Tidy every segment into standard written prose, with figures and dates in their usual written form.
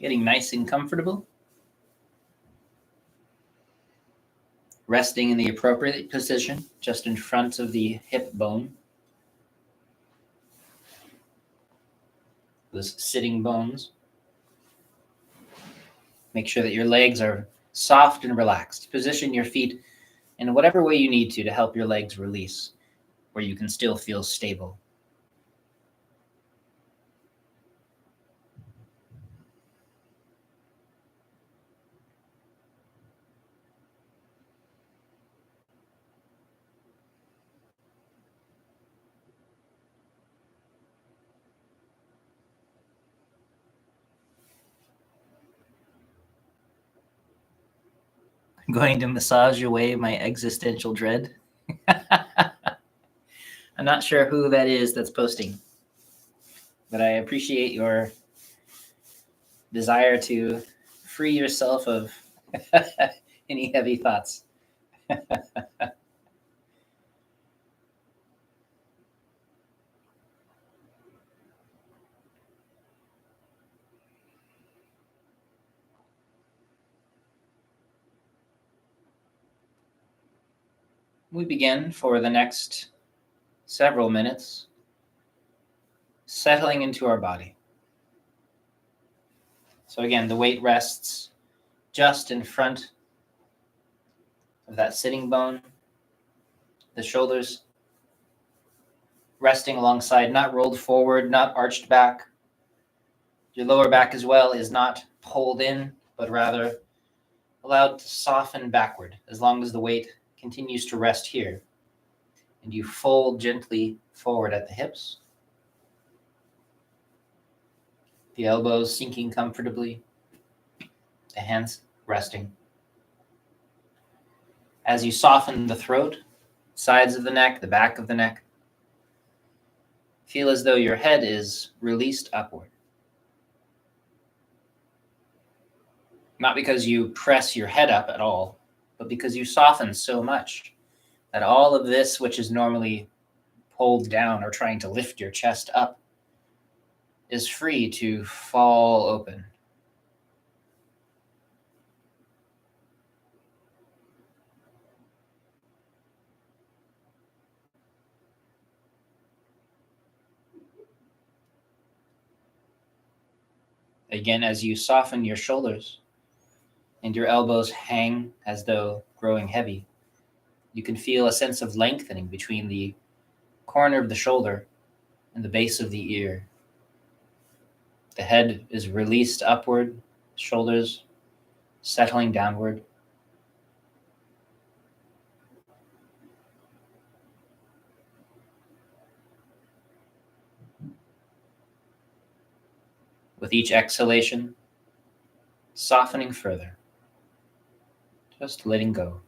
Getting nice and comfortable. Resting in the appropriate position, just in front of the hip bone. Those sitting bones. Make sure that your legs are soft and relaxed. Position your feet in whatever way you need to help your legs release, where you can still feel stable. I'm going to massage away my existential dread. I'm not sure who that is that's posting, but I appreciate your desire to free yourself of any heavy thoughts. We begin for the next several minutes settling into our body. So again, the weight rests just in front of that sitting bone, the shoulders resting alongside, not rolled forward, not arched back. Your lower back as well is not pulled in, but rather allowed to soften backward as long as the weight continues to rest here. And you fold gently forward at the hips. The elbows sinking comfortably, the hands resting. As you soften the throat, sides of the neck, the back of the neck, feel as though your head is released upward. Not because you press your head up at all, but because you soften so much that all of this, which is normally pulled down or trying to lift your chest up, is free to fall open. Again, as you soften your shoulders and your elbows hang as though growing heavy, you can feel a sense of lengthening between the corner of the shoulder and the base of the ear. The head is released upward, shoulders settling downward. With each exhalation, softening further, just letting go.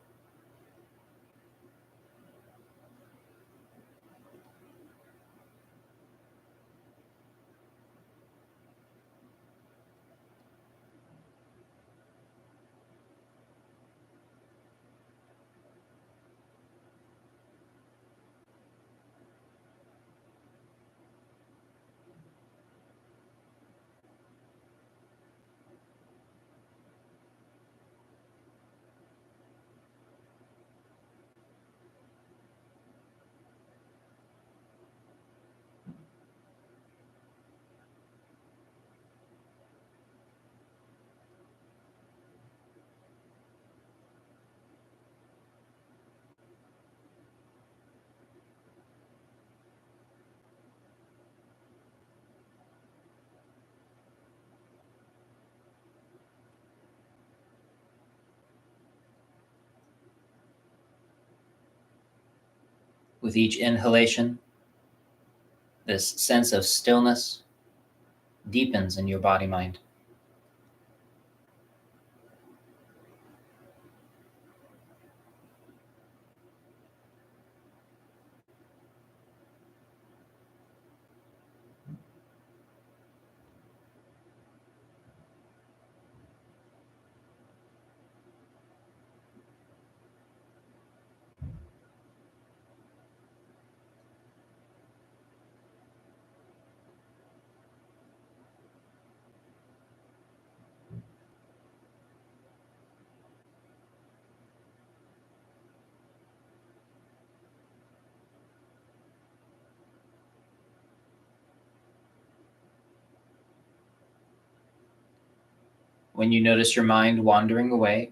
With each inhalation, this sense of stillness deepens in your body-mind. When you notice your mind wandering away,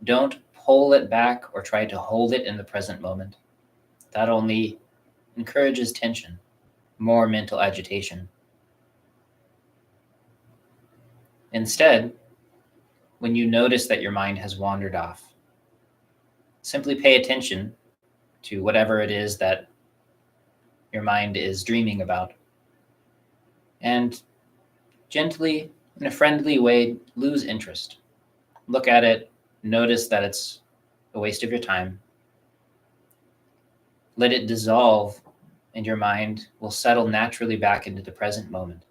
don't pull it back or try to hold it in the present moment. That only encourages tension, more mental agitation. Instead, when you notice that your mind has wandered off, simply pay attention to whatever it is that your mind is dreaming about, and gently, in a friendly way, lose interest. Look at it, notice that it's a waste of your time. Let it dissolve, and your mind will settle naturally back into the present moment.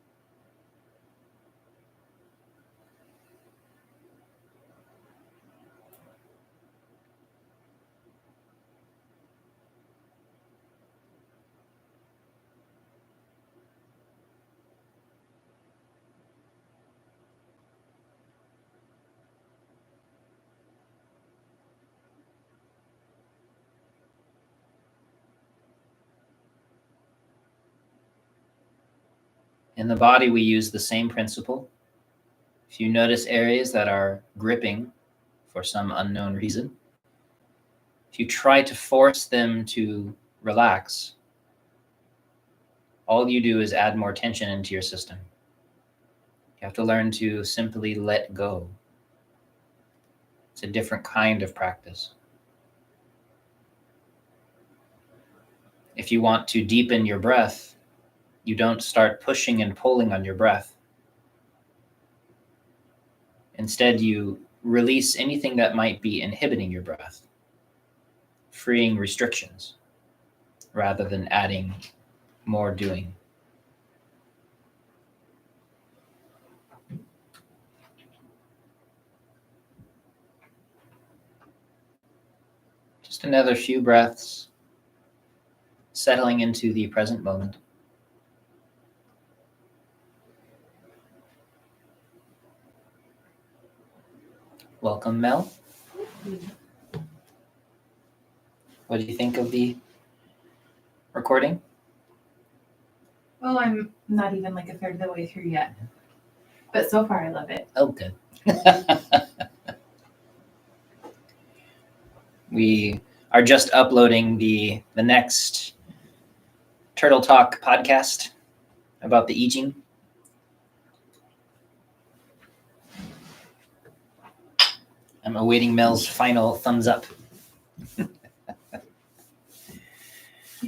In the body, we use the same principle. If you notice areas that are gripping for some unknown reason, if you try to force them to relax, all you do is add more tension into your system. You have to learn to simply let go. It's a different kind of practice. If you want to deepen your breath, you don't start pushing and pulling on your breath. Instead, you release anything that might be inhibiting your breath, freeing restrictions, rather than adding more doing. Just another few breaths, settling into the present moment. Welcome, Mel. What do you think of the recording? Well, I'm not even like a third of the way through yet. But so far, I love it. Oh, good. We are just uploading the next Turtle Talk podcast about the I Ching. I'm awaiting Mel's final thumbs up. You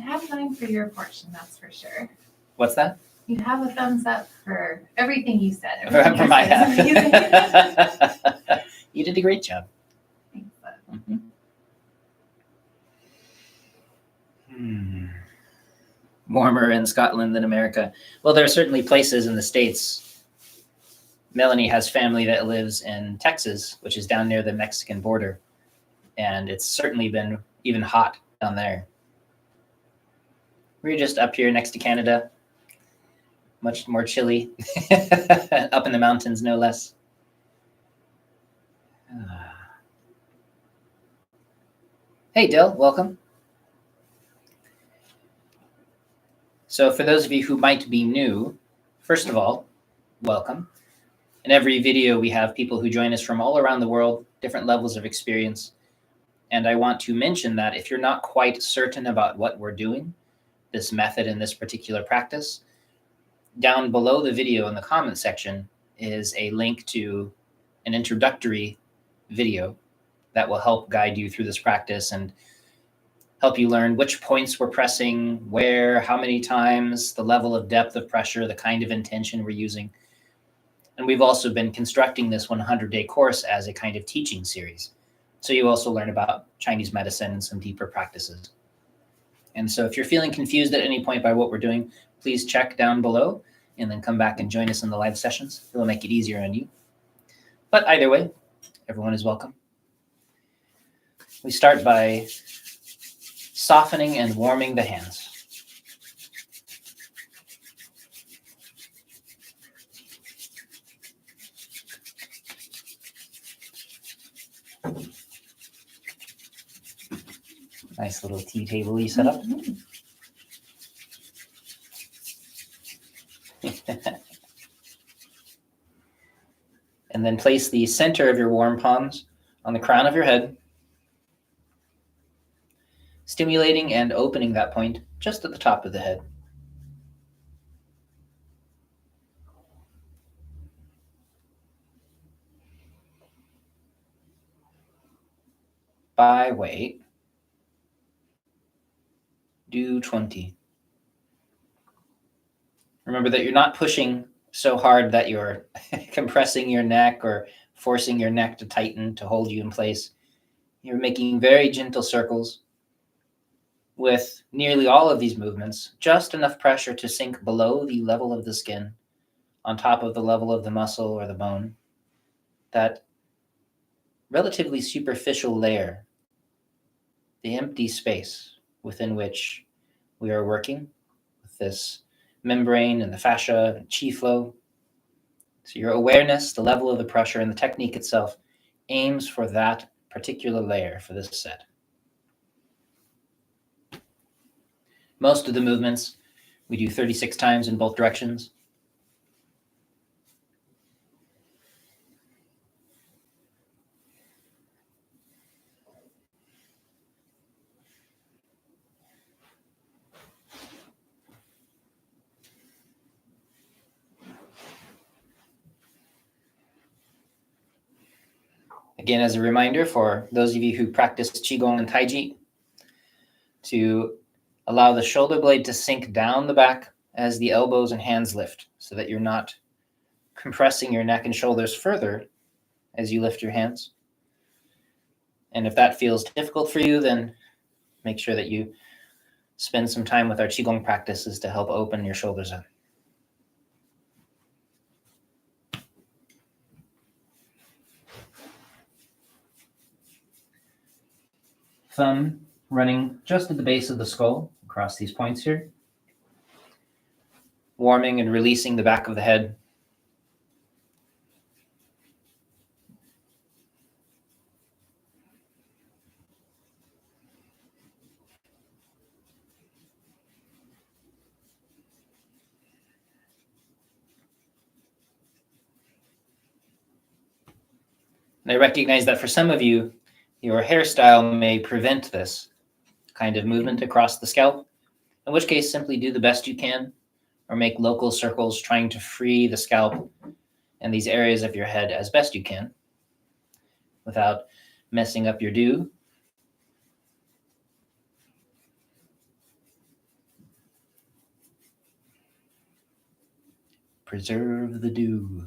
have time for your portion, that's for sure. What's that? You have a thumbs up for everything you said. For my half. You did a great job. Thanks, bud. Warmer in Scotland than America. Well, there are certainly places in the States. Melanie has family that lives in Texas, which is down near the Mexican border. And it's certainly been even hot down there. We're just up here next to Canada. Much more chilly. Up in the mountains, no less. Hey, Dill, welcome. So for those of you who might be new, first of all, welcome. In every video, we have people who join us from all around the world, different levels of experience. And I want to mention that if you're not quite certain about what we're doing, this method in this particular practice, down below the video in the comment section is a link to an introductory video that will help guide you through this practice and help you learn which points we're pressing, where, how many times, the level of depth of pressure, the kind of intention we're using. And we've also been constructing this 100-day course as a kind of teaching series. So you also learn about Chinese medicine and some deeper practices. And so if you're feeling confused at any point by what we're doing, please check down below and then come back and join us in the live sessions. It will make it easier on you. But either way, everyone is welcome. We start by softening and warming the hands. Nice little tea table you set up. And then place the center of your warm palms on the crown of your head, stimulating and opening that point just at the top of the head. By weight, do 20. Remember that you're not pushing so hard that you're compressing your neck or forcing your neck to tighten to hold you in place. You're making very gentle circles with nearly all of these movements, just enough pressure to sink below the level of the skin, on top of the level of the muscle or the bone. That relatively superficial layer, the empty space within which we are working with this membrane and the fascia and chi flow. So your awareness, the level of the pressure, and the technique itself aims for that particular layer for this set. Most of the movements we do 36 times in both directions. Again, as a reminder for those of you who practice Qigong and Taiji, to allow the shoulder blade to sink down the back as the elbows and hands lift, so that you're not compressing your neck and shoulders further as you lift your hands. And if that feels difficult for you, then make sure that you spend some time with our Qigong practices to help open your shoulders up. Thumb running just at the base of the skull, across these points here. Warming and releasing the back of the head. And I recognize that for some of you, your hairstyle may prevent this kind of movement across the scalp, in which case simply do the best you can, or make local circles trying to free the scalp and these areas of your head as best you can without messing up your do. Preserve the do.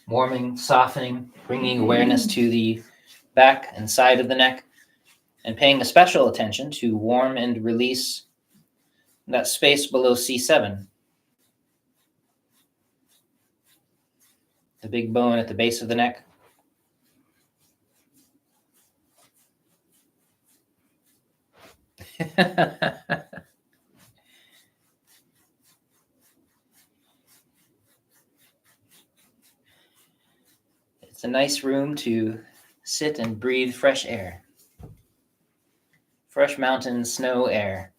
Warming, softening, bringing awareness to the back and side of the neck, and paying a special attention to warm and release that space below C7, the big bone at the base of the neck. It's a nice room to sit and breathe fresh air. Fresh mountain snow air.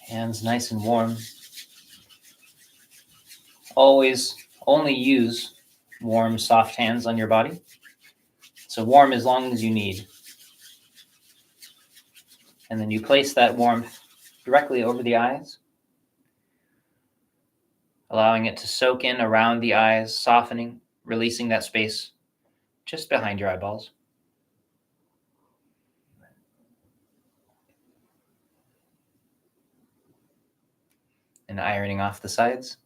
Hands nice and warm. Always only use warm, soft hands on your body. So warm as long as you need. And then you place that warmth directly over the eyes, allowing it to soak in around the eyes, softening, releasing that space just behind your eyeballs. and ironing off the sides.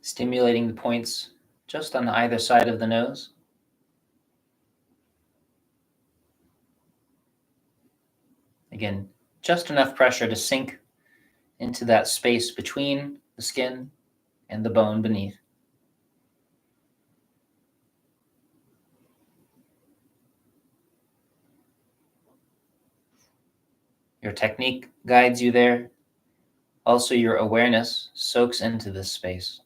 Stimulating the points just on either side of the nose. Again, just enough pressure to sink into that space between the skin and the bone beneath. Your technique guides you there. Also, your awareness soaks into this space.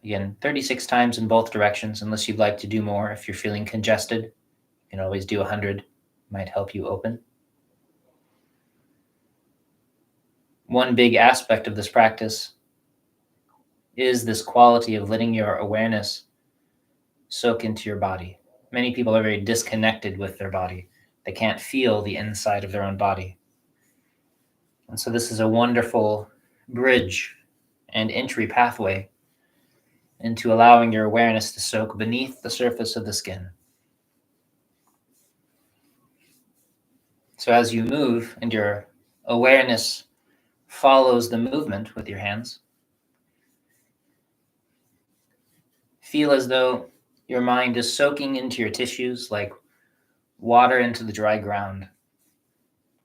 Again, 36 times in both directions, unless you'd like to do more. If you're feeling congested, you can always do 100. Might help you open. One big aspect of this practice is this quality of letting your awareness soak into your body. Many people are very disconnected with their body. They can't feel the inside of their own body. And so this is a wonderful bridge and entry pathway into allowing your awareness to soak beneath the surface of the skin. So as you move and your awareness follows the movement with your hands, feel as though your mind is soaking into your tissues like water into the dry ground.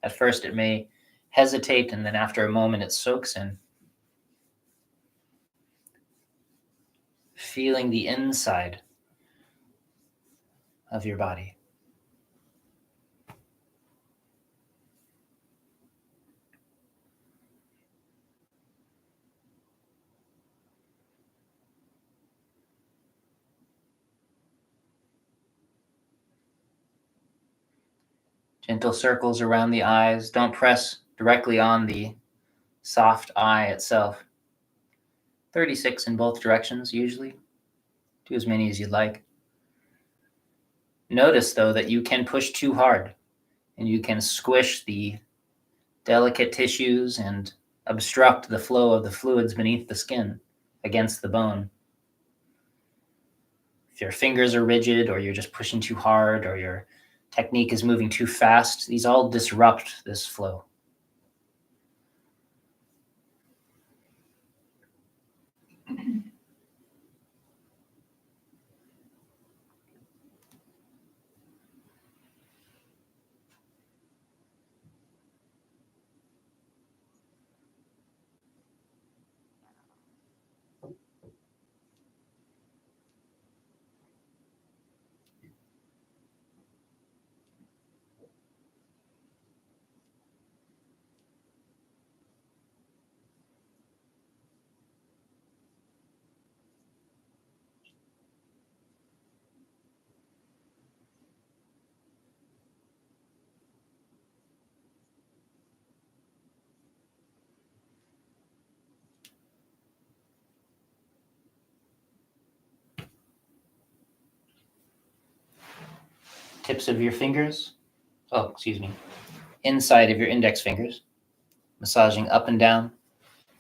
At first it may hesitate, and then after a moment it soaks in. Feeling the inside of your body. Gentle circles around the eyes. Don't press directly on the soft eye itself. 36 in both directions usually. Do as many as you'd like. Notice though that you can push too hard and you can squish the delicate tissues and obstruct the flow of the fluids beneath the skin against the bone. If your fingers are rigid or you're just pushing too hard or your technique is moving too fast, these all disrupt this flow. Tips of your fingers, inside of your index fingers, massaging up and down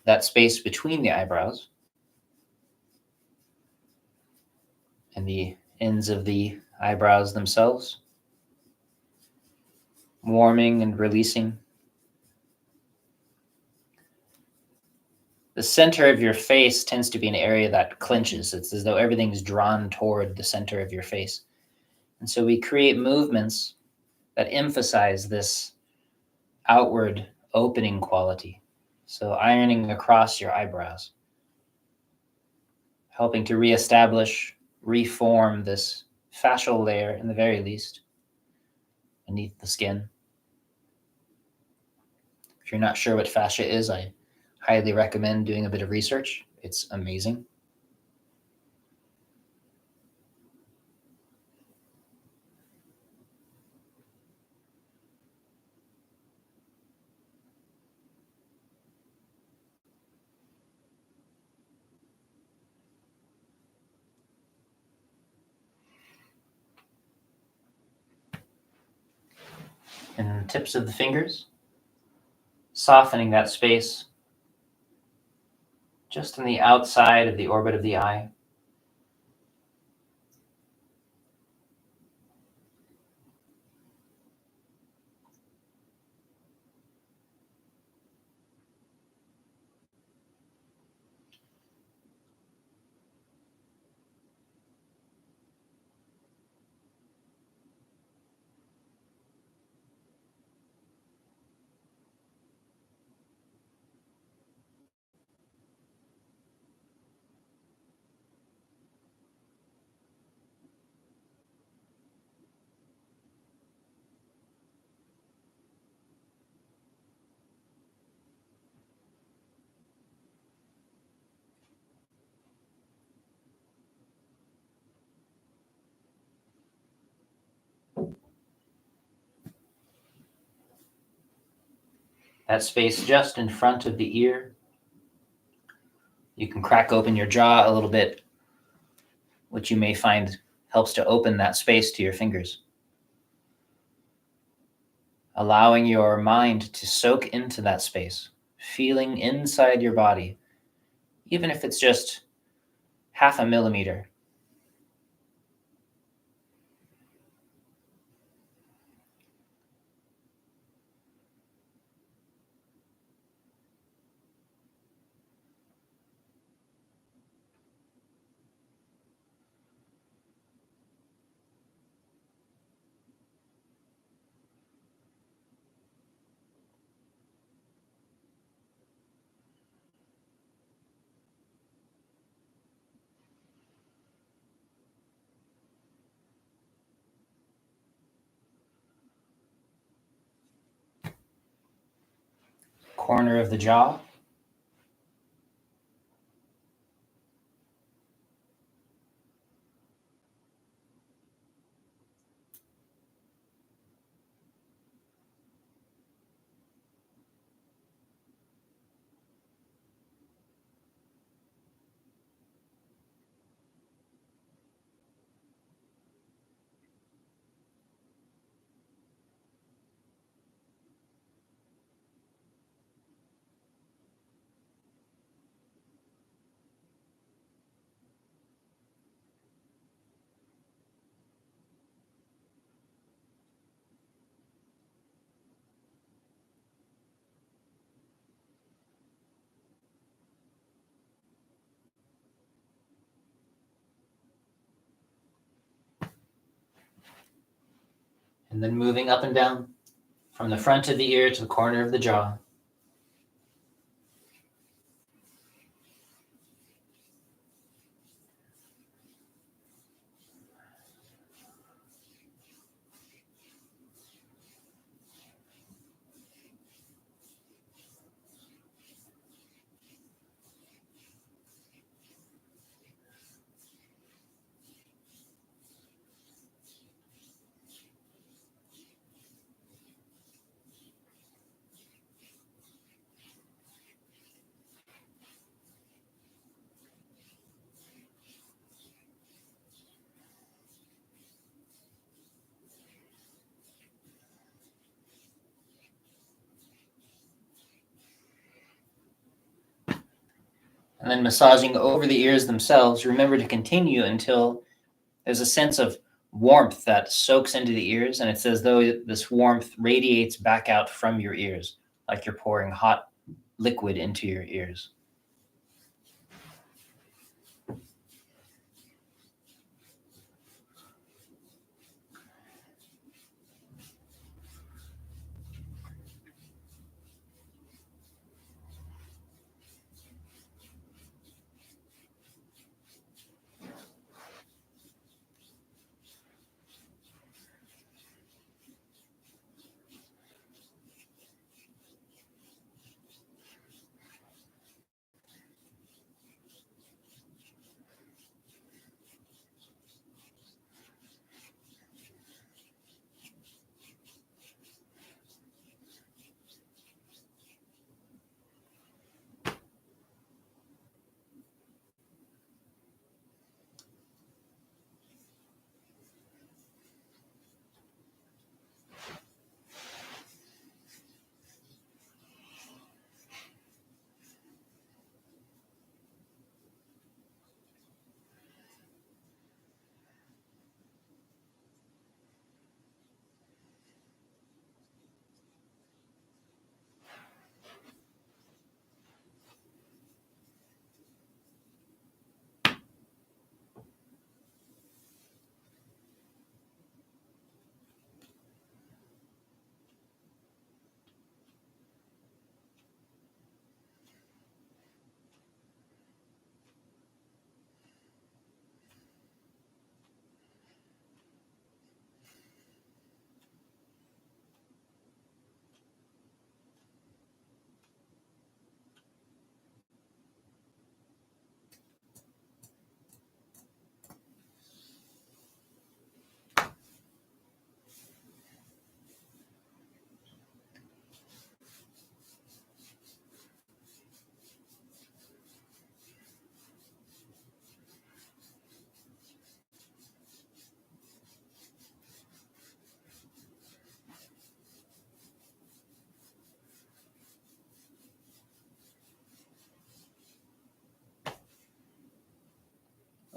that space between the eyebrows and the ends of the eyebrows themselves, warming and releasing. The center of your face tends to be an area that clenches. It's as though everything's drawn toward the center of your face. And so we create movements that emphasize this outward opening quality. So ironing across your eyebrows, helping to reestablish, reform this fascial layer, in the very least, beneath the skin. you're not sure what fascia is, I highly recommend doing a bit of research. It's amazing. And the tips of the fingers, softening that space just on the outside of the orbit of the eye. That space just in front of the ear. You can crack open your jaw a little bit, which you may find helps to open that space to your fingers. Allowing your mind to soak into that space, feeling inside your body, even if it's just 0.5 millimeter. Corner of the jaw. And then moving up and down from the front of the ear to the corner of the jaw. And then massaging over the ears themselves. Remember to continue until there's a sense of warmth that soaks into the ears, and it's as though this warmth radiates back out from your ears, like you're pouring hot liquid into your ears.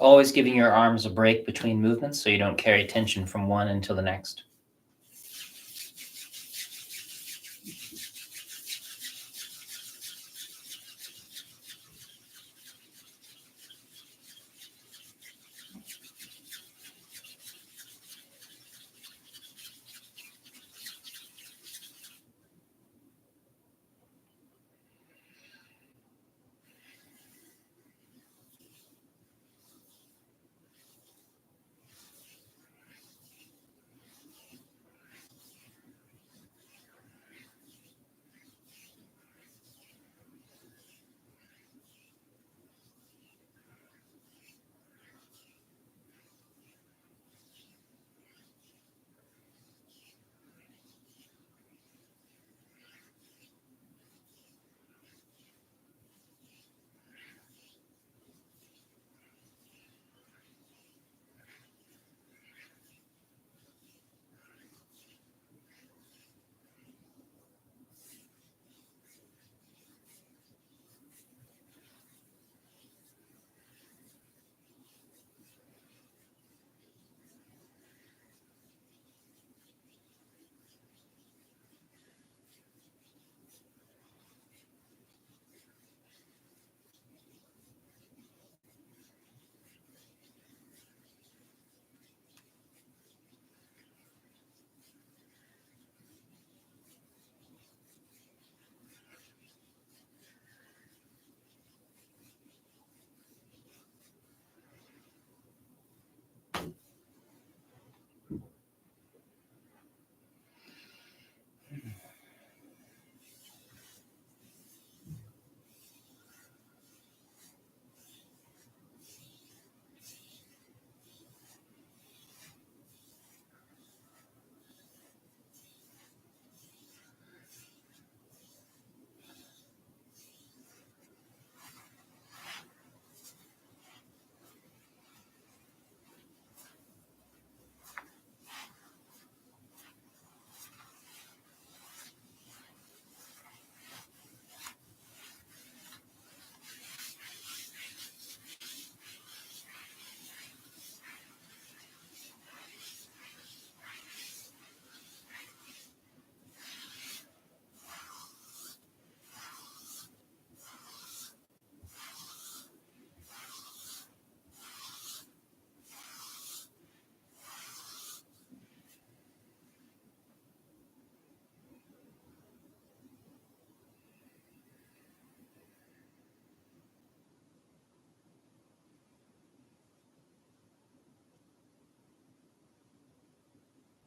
always giving your arms a break between movements so you don't carry tension from one until the next.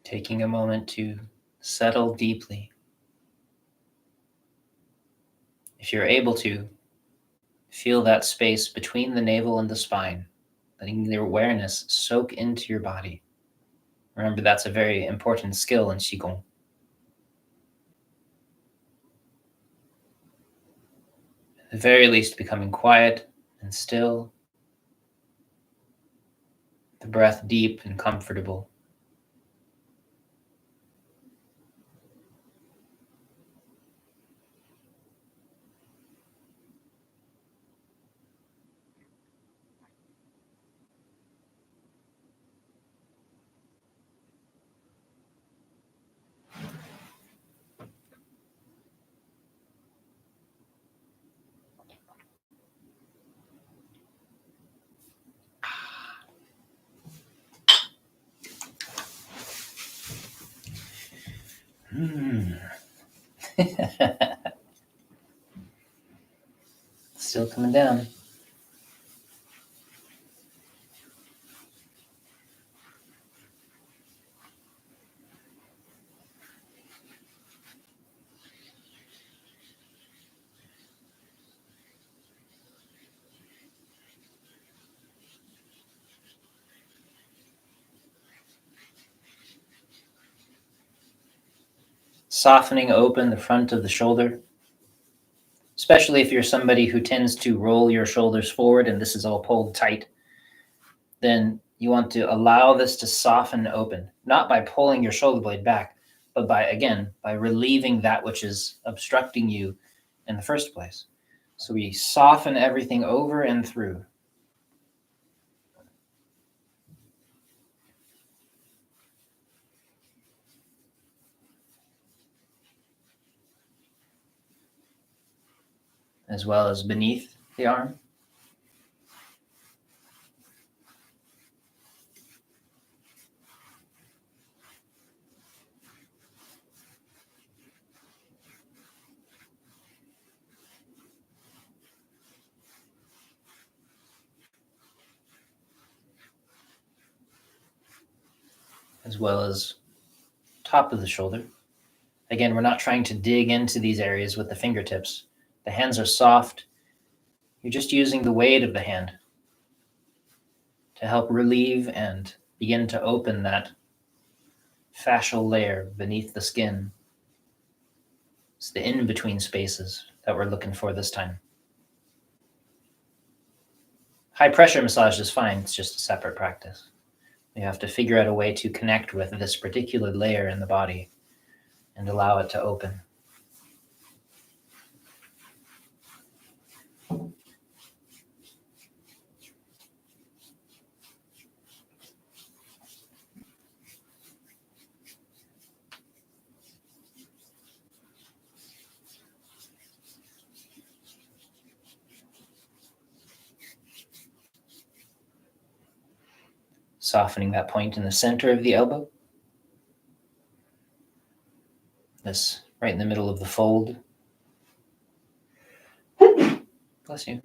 Taking a moment to settle deeply. If you're able to, feel that space between the navel and the spine, letting your awareness soak into your body. Remember, that's a very important skill in Qigong. At the very least, becoming quiet and still, the breath deep and comfortable. Still coming down. Softening open the front of the shoulder, especially if you're somebody who tends to roll your shoulders forward and this is all pulled tight, then you want to allow this to soften open, not by pulling your shoulder blade back, but by relieving that which is obstructing you in the first place. So we soften everything over and through. as well as beneath the arm. As well as top of the shoulder. Again, we're not trying to dig into these areas with the fingertips. The hands are soft. You're just using the weight of the hand to help relieve and begin to open that fascial layer beneath the skin. It's the in-between spaces that we're looking for this time. High pressure massage is fine, it's just a separate practice. You have to figure out a way to connect with this particular layer in the body and allow it to open. Softening that point in the center of the elbow. This right in the middle of the fold. Bless you.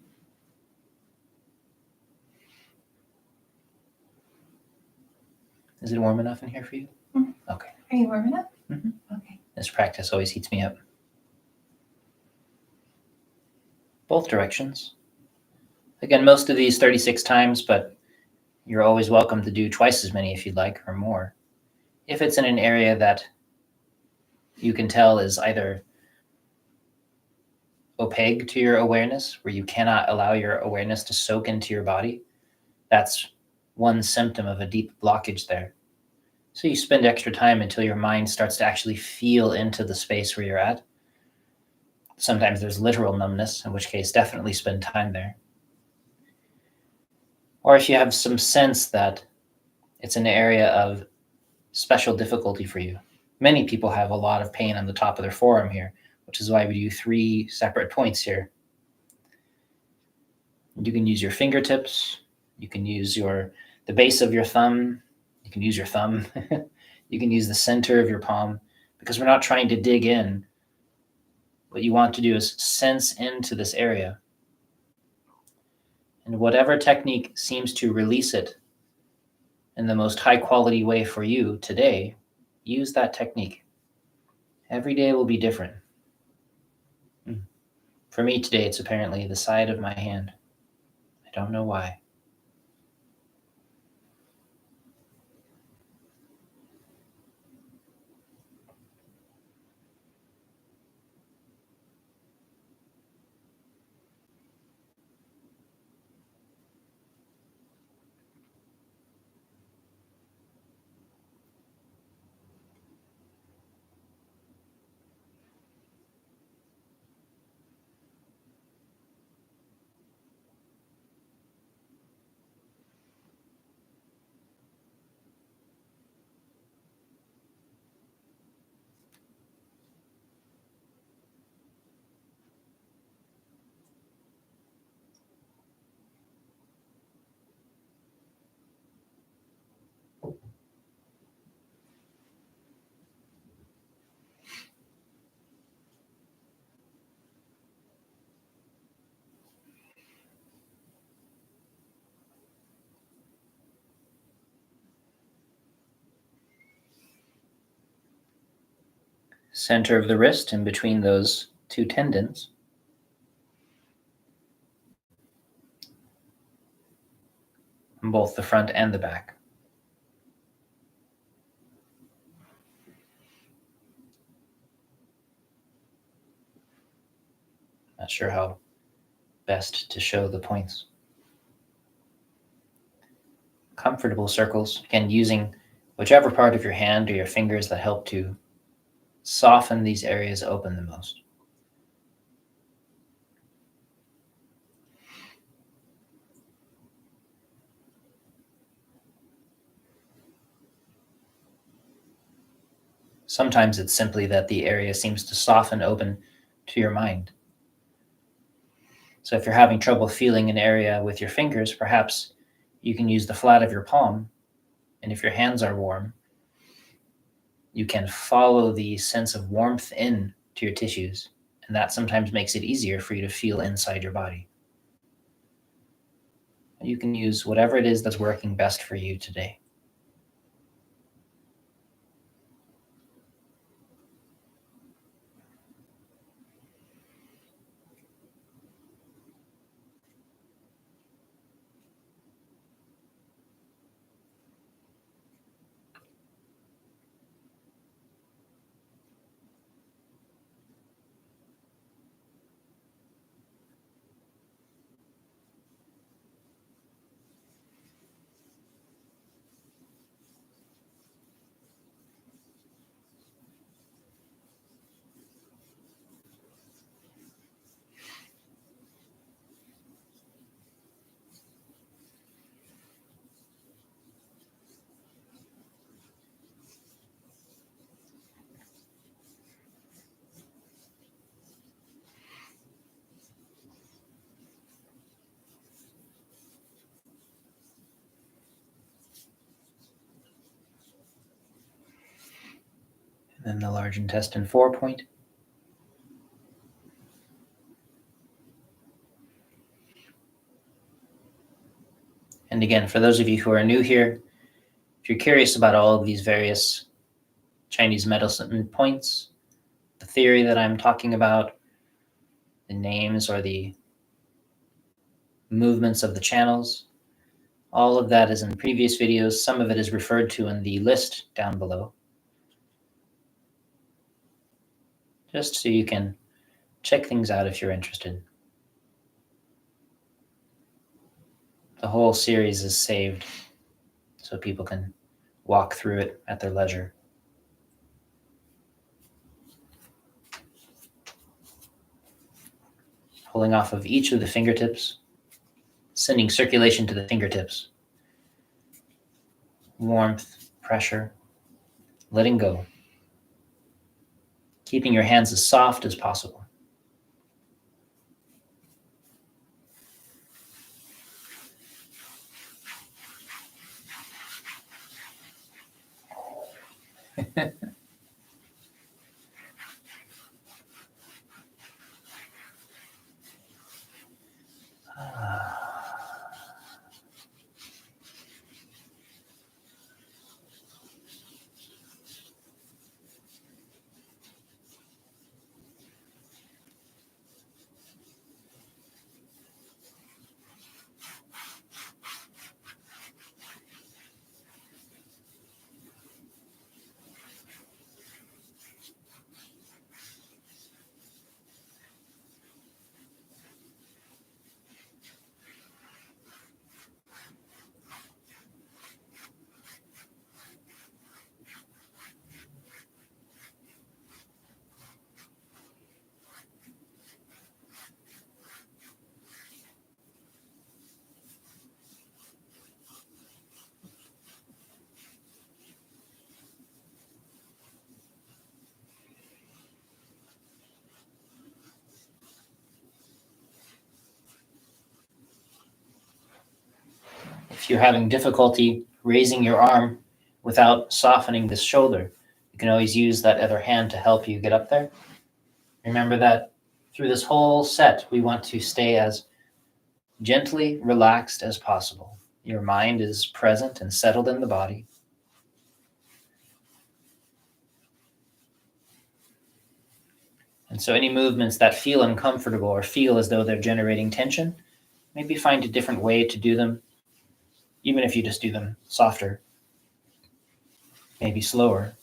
Is it warm enough in here for you? Mm-hmm. Okay. Are you warm enough? Mm-hmm. Okay. This practice always heats me up. Both directions. Again, most of these 36 times, but you're always welcome to do twice as many if you'd like, or more. If it's in an area that you can tell is either opaque to your awareness, where you cannot allow your awareness to soak into your body, that's one symptom of a deep blockage there. So you spend extra time until your mind starts to actually feel into the space where you're at. Sometimes there's literal numbness, in which case definitely spend time there. Or if you have some sense that it's an area of special difficulty for you. Many people have a lot of pain on the top of their forearm here, which is why we do 3 separate points here. You can use your fingertips. You can use the base of your thumb. You can use your thumb. You can use the center of your palm, because we're not trying to dig in. What you want to do is sense into this area. And whatever technique seems to release it in the most high quality way for you today, use that technique. Every day will be different. For me today, it's apparently the side of my hand. I don't know why. Center of the wrist, in between those 2 tendons. On both the front and the back. Not sure how best to show the points. Comfortable circles, again, using whichever part of your hand or your fingers that help to soften these areas open the most. Sometimes it's simply that the area seems to soften open to your mind. So if you're having trouble feeling an area with your fingers, perhaps you can use the flat of your palm. And if your hands are warm, you can follow the sense of warmth in to your tissues. And that sometimes makes it easier for you to feel inside your body. You can use whatever it is that's working best for you today. And then the large intestine 4 point. And again, for those of you who are new here, if you're curious about all of these various Chinese medicine points, the theory that I'm talking about, the names or the movements of the channels, all of that is in previous videos. Some of it is referred to in the list down below. Just so you can check things out if you're interested. The whole series is saved so people can walk through it at their leisure. Pulling off of each of the fingertips, sending circulation to the fingertips. Warmth, pressure, letting go. Keeping your hands as soft as possible. If you're having difficulty raising your arm without softening this shoulder, you can always use that other hand to help you get up there. Remember that through this whole set, we want to stay as gently relaxed as possible. Your mind is present and settled in the body. And so any movements that feel uncomfortable or feel as though they're generating tension, maybe find a different way to do them, even if you just do them softer, maybe slower.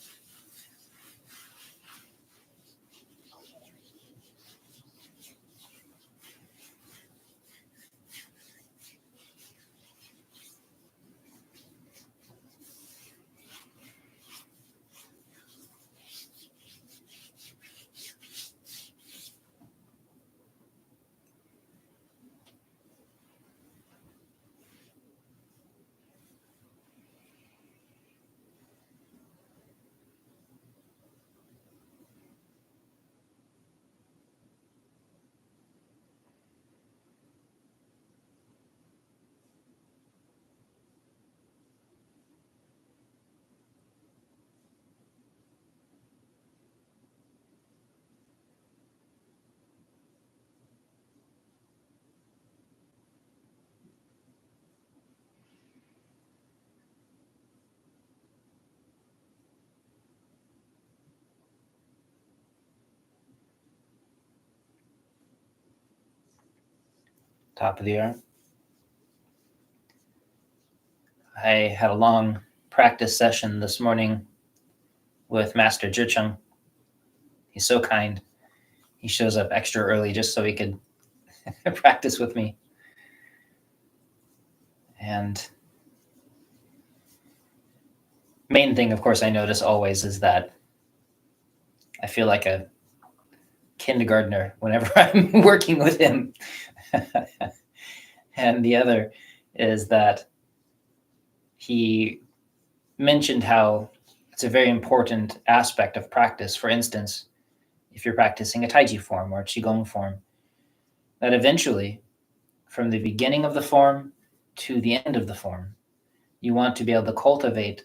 top of the arm. I had a long practice session this morning with Master ZhiCheng. He's so kind. He shows up extra early just so he could practice with me. And main thing, of course, I notice always is that I feel like a kindergartner whenever I'm working with him. And the other is that he mentioned how it's a very important aspect of practice. For instance, if you're practicing a Taiji form or a Qigong form, that eventually, from the beginning of the form to the end of the form, you want to be able to cultivate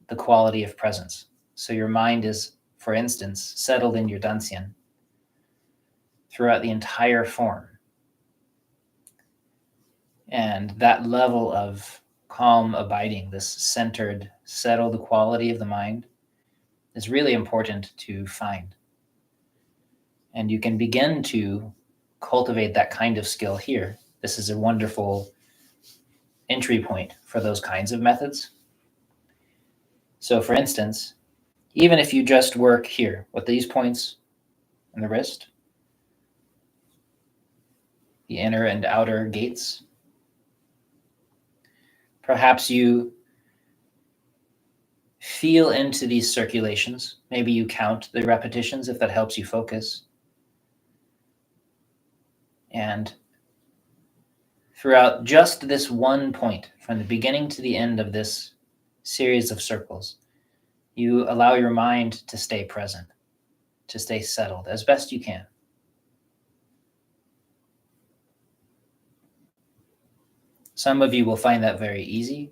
the quality of presence. So your mind is, for instance, settled in your dantian throughout the entire form. And that level of calm abiding, this centered, settled quality of the mind, is really important to find. And you can begin to cultivate that kind of skill here. This is a wonderful entry point for those kinds of methods. So for instance, even if you just work here with these points in the wrist, the inner and outer gates, perhaps you feel into these circulations. Maybe you count the repetitions if that helps you focus. And throughout just this one point, from the beginning to the end of this series of circles, you allow your mind to stay present, to stay settled as best you can. Some of you will find that very easy.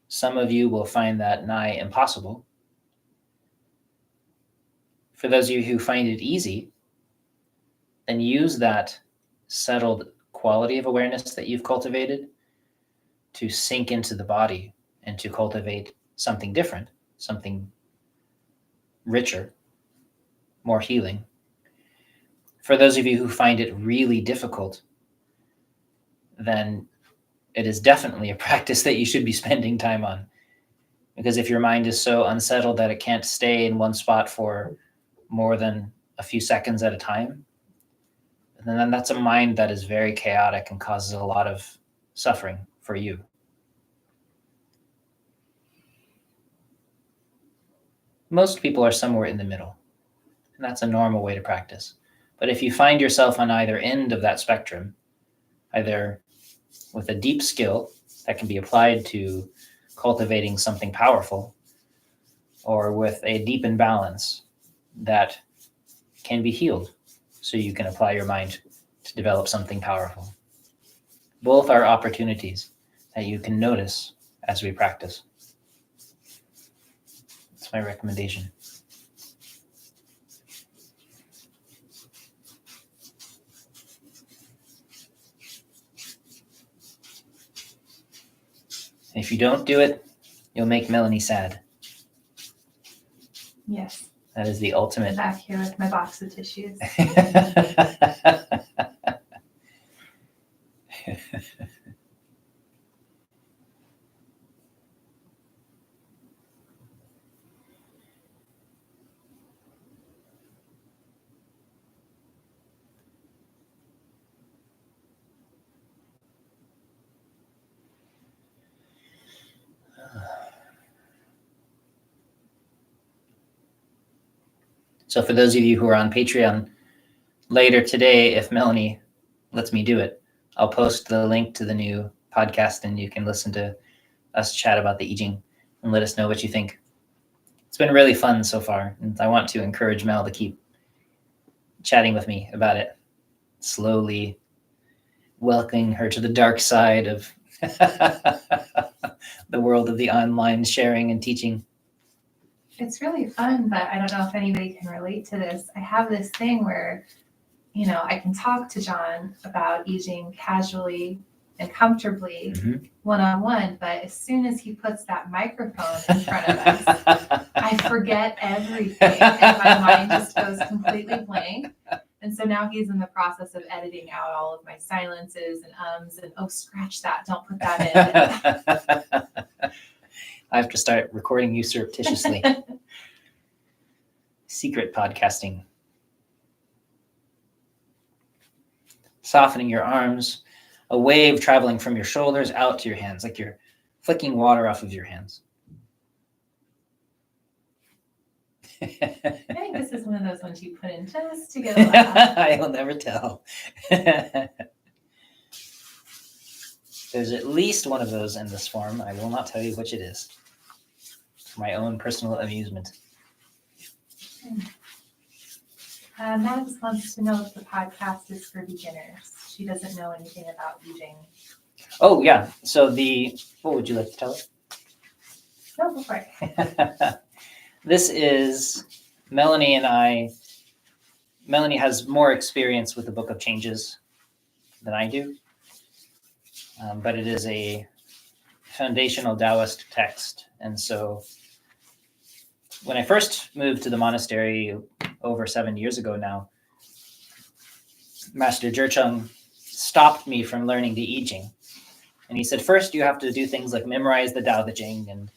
Some of you will find that nigh impossible. For those of you who find it easy, then use that settled quality of awareness that you've cultivated to sink into the body and to cultivate something different, something richer, more healing. For those of you who find it really difficult, then it is definitely a practice that you should be spending time on. Because if your mind is so unsettled that it can't stay in one spot for more than a few seconds at a time, then that's a mind that is very chaotic and causes a lot of suffering for you. Most people are somewhere in the middle, and that's a normal way to practice. But if you find yourself on either end of that spectrum, either with a deep skill that can be applied to cultivating something powerful, or with a deep imbalance that can be healed so you can apply your mind to develop something powerful. Both are opportunities that you can notice as we practice. That's my recommendation. And if you don't do it, you'll make Melanie sad. Yes. That is the ultimate. I'm back here with my box of tissues. So for those of you who are on Patreon, later today, if Melanie lets me do it, I'll post the link to the new podcast and you can listen to us chat about the I Ching and let us know what you think. It's been really fun so far, and I want to encourage Mel to keep chatting with me about it, slowly welcoming her to the dark side of the world of the online sharing and teaching. It's really fun, but I don't know if anybody can relate to this. I have this thing where, I can talk to John about I Ching casually and comfortably one-on-one, but as soon as he puts that microphone in front of us, I forget everything and my mind just goes completely blank. And so now he's in the process of editing out all of my silences and ums and, oh, scratch that, don't put that in. I have to start recording you surreptitiously. Secret podcasting. Softening your arms, a wave traveling from your shoulders out to your hands, like you're flicking water off of your hands. I think this is one of those ones you put in just to get a laugh. I'll never tell. There's at least one of those in this form. I will not tell you which it is. For my own personal amusement. Max wants to know if the podcast is for beginners. She doesn't know anything about Yijing. Oh, yeah. So what would you like to tell her? No, go for it. This is Melanie and I. Melanie has more experience with the Book of Changes than I do. But it is a foundational Daoist text. And so when I first moved to the monastery over 7 years ago now, Master ZhiCheng stopped me from learning the I Ching. And he said, first you have to do things like memorize the Tao Te Ching and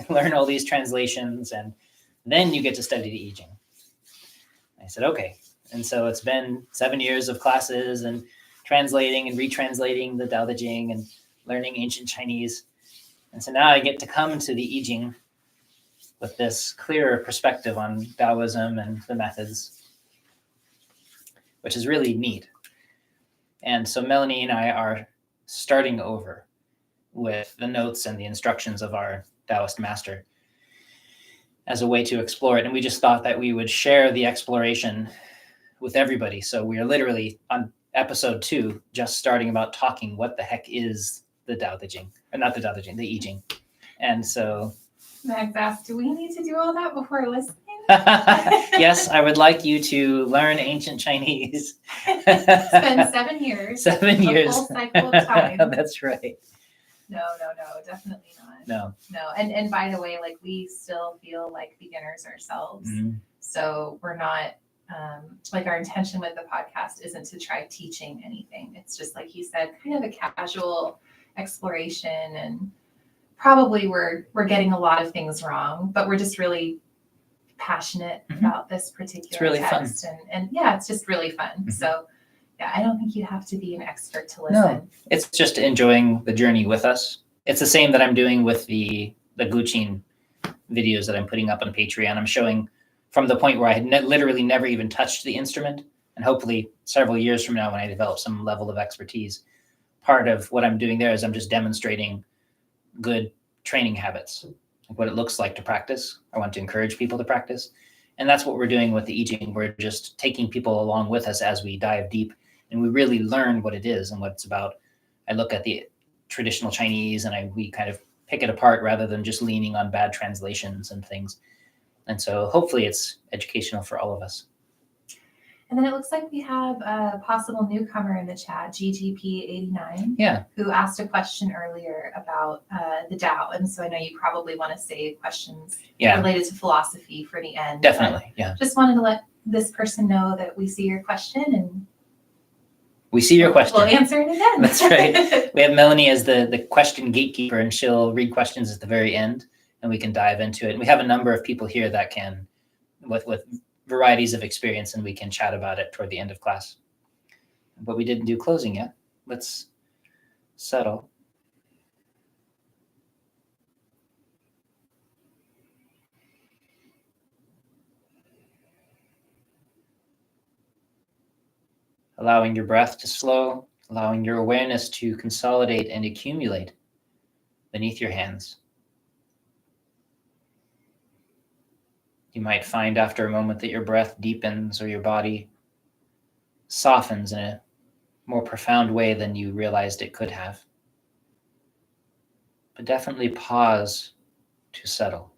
learn all these translations, and then you get to study the I Ching. I said, okay. And so it's been 7 years of classes and translating and retranslating the Tao Te Ching and learning ancient Chinese. And so now I get to come to the I Ching with this clearer perspective on Taoism and the methods, which is really neat. And so Melanie and I are starting over with the notes and the instructions of our Daoist master as a way to explore it. And we just thought that we would share the exploration with everybody. So we are literally on episode 2, just starting about talking what the heck is the Tao Te Ching, or not the Tao Te Ching, the I Ching. And so Max asked, do we need to do all that before listening? Yes, I would like you to learn ancient Chinese. Spend 7 years. 7 years. A full cycle of time. That's right. No, definitely not. No. And by the way, like, we still feel like beginners ourselves. Mm-hmm. So we're not, like, our intention with the podcast isn't to try teaching anything. It's just, like he said, kind of a casual exploration, and probably we're getting a lot of things wrong, but we're just really passionate about this particular really text. Fun. And yeah, it's just really fun. Mm-hmm. So yeah, I don't think you have to be an expert to listen. No, it's just enjoying the journey with us. It's the same that I'm doing with the Guqin videos that I'm putting up on Patreon. I'm showing from the point where I had literally never even touched the instrument, and hopefully several years from now when I develop some level of expertise, part of what I'm doing there is I'm just demonstrating good training habits, like what it looks like to practice. I want to encourage people to practice. And that's what we're doing with the I Ching. We're just taking people along with us as we dive deep, and we really learn what it is and what it's about. I look at the traditional Chinese and we kind of pick it apart rather than just leaning on bad translations and things. And so hopefully it's educational for all of us. And then it looks like we have a possible newcomer in the chat, GGP89, who asked a question earlier about the Tao. And so I know you probably want to save questions related to philosophy for the end. Definitely, yeah. Just wanted to let this person know that we see your question, and we see your question. We'll answer it again. That's right. We have Melanie as the question gatekeeper, and she'll read questions at the very end, and we can dive into it. And we have a number of people here that can, with varieties of experience, and we can chat about it toward the end of class. But we didn't do closing yet. Let's settle. Allowing your breath to slow, allowing your awareness to consolidate and accumulate beneath your hands. You might find after a moment that your breath deepens or your body softens in a more profound way than you realized it could have. But definitely pause to settle.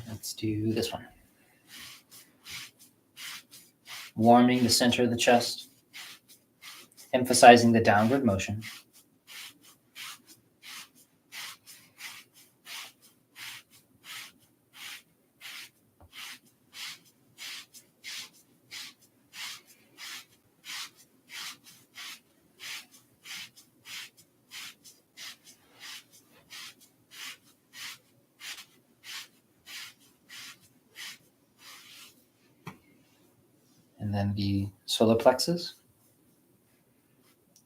Let's do this one. warming the center of the chest, emphasizing the downward motion. And then the solar plexus,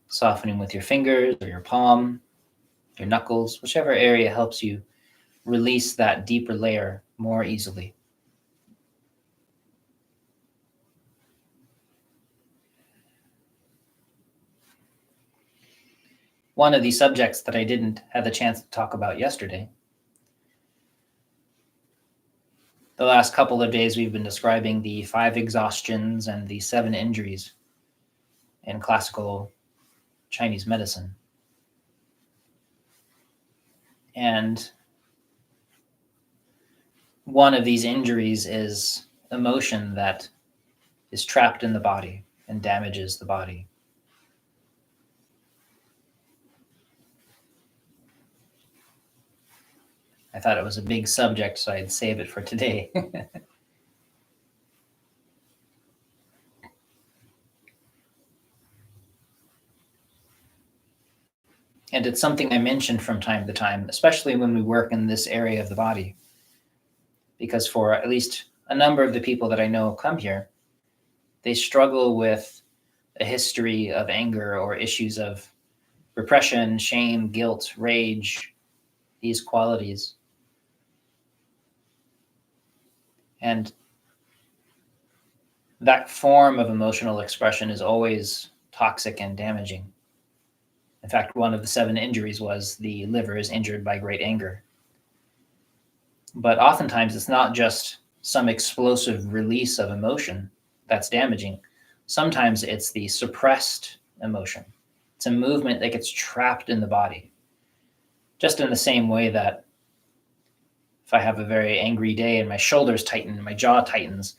softening with your fingers or your palm, your knuckles, whichever area helps you release that deeper layer more easily. One of the subjects that I didn't have the chance to talk about yesterday. The last couple of days we've been describing the 5 exhaustions and the 7 injuries in classical Chinese medicine. And one of these injuries is emotion that is trapped in the body and damages the body. I thought it was a big subject, so I'd save it for today. And it's something I mention from time to time, especially when we work in this area of the body. Because for at least a number of the people that I know come here, they struggle with a history of anger or issues of repression, shame, guilt, rage, these qualities. And that form of emotional expression is always toxic and damaging. In fact, one of the 7 injuries was the liver is injured by great anger. But oftentimes it's not just some explosive release of emotion that's damaging. Sometimes it's the suppressed emotion. It's a movement that gets trapped in the body. Just in the same way that if I have a very angry day and my shoulders tighten and my jaw tightens,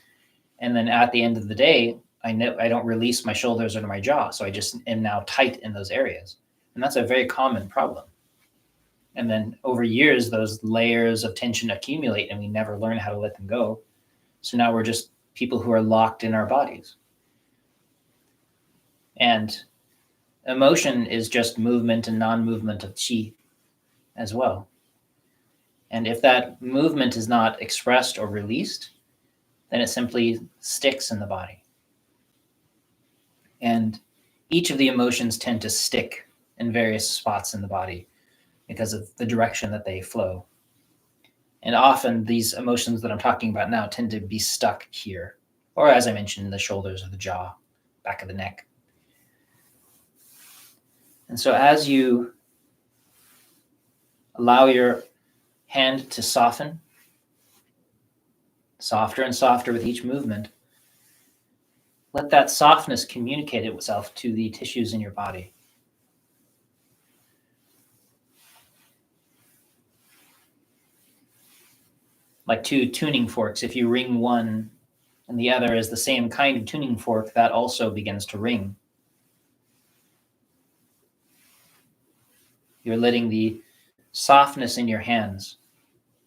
and then at the end of the day, I don't release my shoulders or my jaw, so I just am now tight in those areas. And that's a very common problem. And then over years, those layers of tension accumulate and we never learn how to let them go. So now we're just people who are locked in our bodies. And emotion is just movement and non-movement of qi as well. And if that movement is not expressed or released, then it simply sticks in the body. And each of the emotions tend to stick in various spots in the body because of the direction that they flow. And often these emotions that I'm talking about now tend to be stuck here, or as I mentioned, in the shoulders or the jaw, back of the neck. And so as you allow your hand to soften, softer and softer with each movement, let that softness communicate itself to the tissues in your body. Like 2 tuning forks, if you ring one and the other is the same kind of tuning fork, that also begins to ring. You're letting the softness in your hands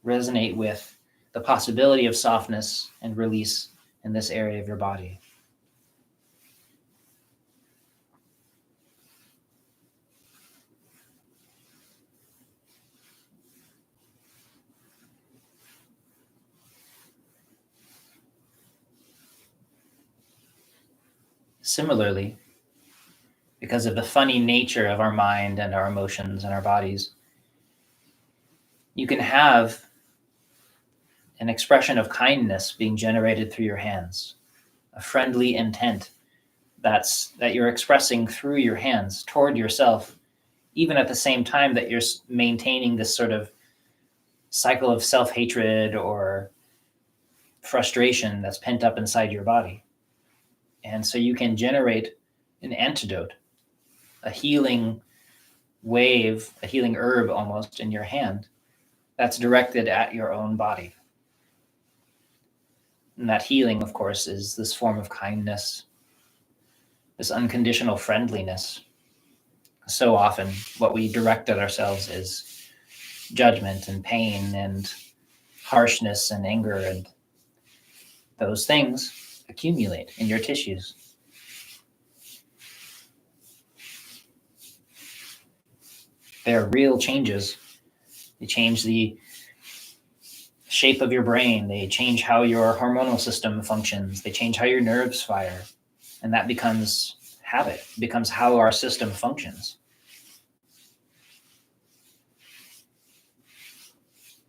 resonate with the possibility of softness and release in this area of your body. Similarly, because of the funny nature of our mind and our emotions and our bodies, you can have an expression of kindness being generated through your hands, a friendly intent that you're expressing through your hands toward yourself, even at the same time that you're maintaining this sort of cycle of self-hatred or frustration that's pent up inside your body. And so you can generate an antidote, a healing wave, a healing herb almost in your hand that's directed at your own body. And that healing, of course, is this form of kindness, this unconditional friendliness. So often what we direct at ourselves is judgment and pain and harshness and anger, and those things accumulate in your tissues. They're real changes. They change the shape of your brain. They change how your hormonal system functions. They change how your nerves fire. And that becomes habit, becomes how our system functions.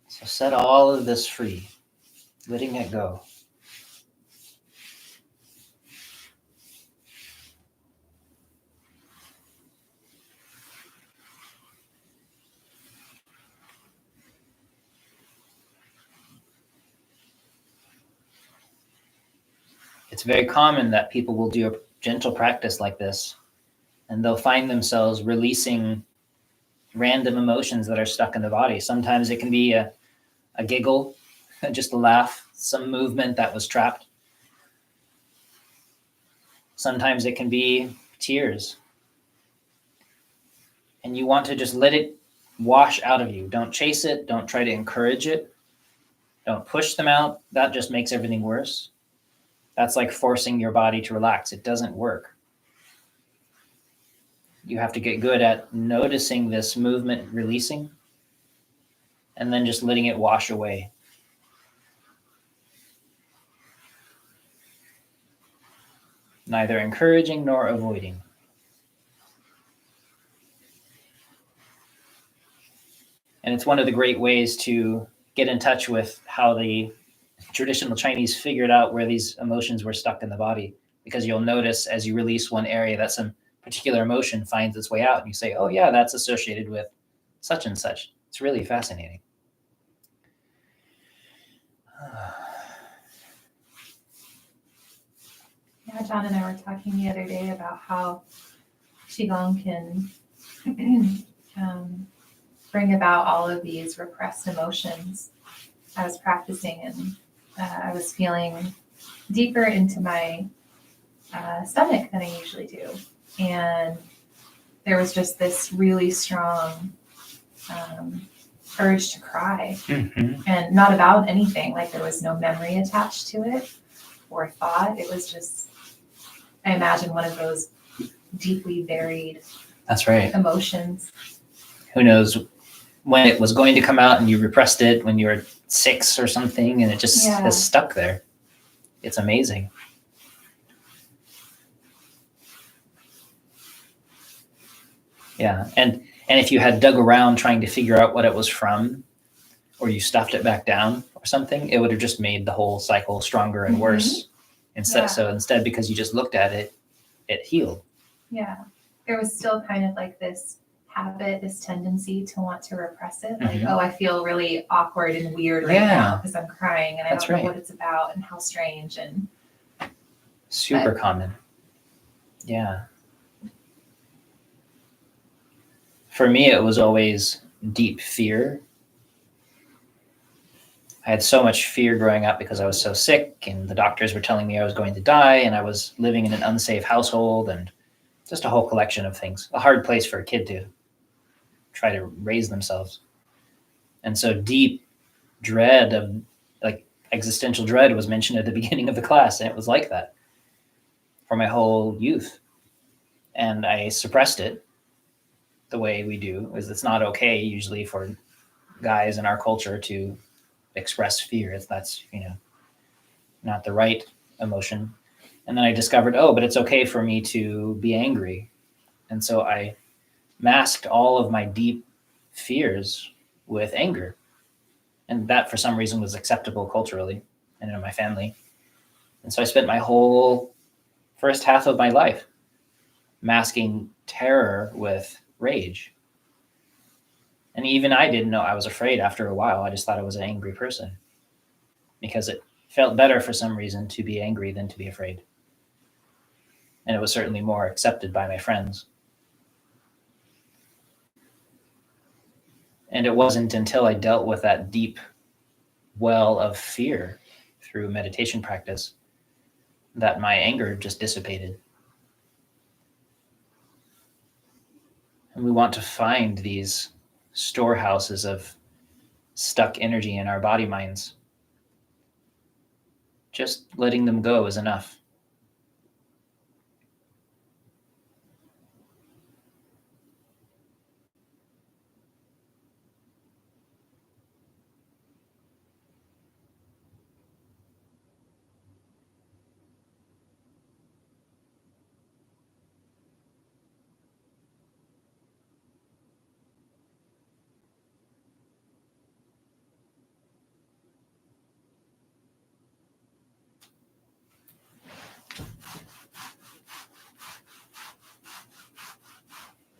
So set all of this free, letting it go. It's very common that people will do a gentle practice like this, and they'll find themselves releasing random emotions that are stuck in the body. Sometimes it can be a giggle, just a laugh, some movement that was trapped. Sometimes it can be tears. And you want to just let it wash out of you. Don't chase it. Don't try to encourage it. Don't push them out. That just makes everything worse. That's like forcing your body to relax. It doesn't work. You have to get good at noticing this movement releasing and then just letting it wash away. Neither encouraging nor avoiding. And it's one of the great ways to get in touch with how the traditional Chinese figured out where these emotions were stuck in the body, because you'll notice as you release one area that some particular emotion finds its way out, and you say, oh yeah, that's associated with such and such. It's really fascinating. Yeah, John and I were talking the other day about how Qigong can bring about all of these repressed emotions. I was practicing and I was feeling deeper into my stomach than I usually do. And there was just this really strong urge to cry. Mm-hmm. And not about anything, like there was no memory attached to it or thought. It was just, I imagine, one of those deeply buried That's right. emotions. Who knows when it was going to come out and you repressed it when you were 6 or something, and it just has stuck there. It's amazing. Yeah, and if you had dug around trying to figure out what it was from, or you stuffed it back down or something, it would have just made the whole cycle stronger and worse. Instead, because you just looked at it, it healed. Yeah, there was still kind of like this habit, this tendency to want to repress it. Like, oh, I feel really awkward and weird right now because I'm crying and I don't know what it's about and how strange. And super common. Yeah. For me, it was always deep fear. I had so much fear growing up because I was so sick and the doctors were telling me I was going to die and I was living in an unsafe household and just a whole collection of things. A hard place for a kid to try to raise themselves. And so deep dread of, like, existential dread was mentioned at the beginning of the class, and it was like that for my whole youth. And I suppressed it the way we do, is it's not okay usually for guys in our culture to express fear. That's, not the right emotion. And then I discovered, but it's okay for me to be angry. And so I masked all of my deep fears with anger. And that for some reason was acceptable culturally and in my family. And so I spent my whole first half of my life masking terror with rage. And even I didn't know I was afraid after a while. I just thought I was an angry person because it felt better for some reason to be angry than to be afraid. And it was certainly more accepted by my friends. And it wasn't until I dealt with that deep well of fear through meditation practice that my anger just dissipated. And we want to find these storehouses of stuck energy in our body minds. Just letting them go is enough.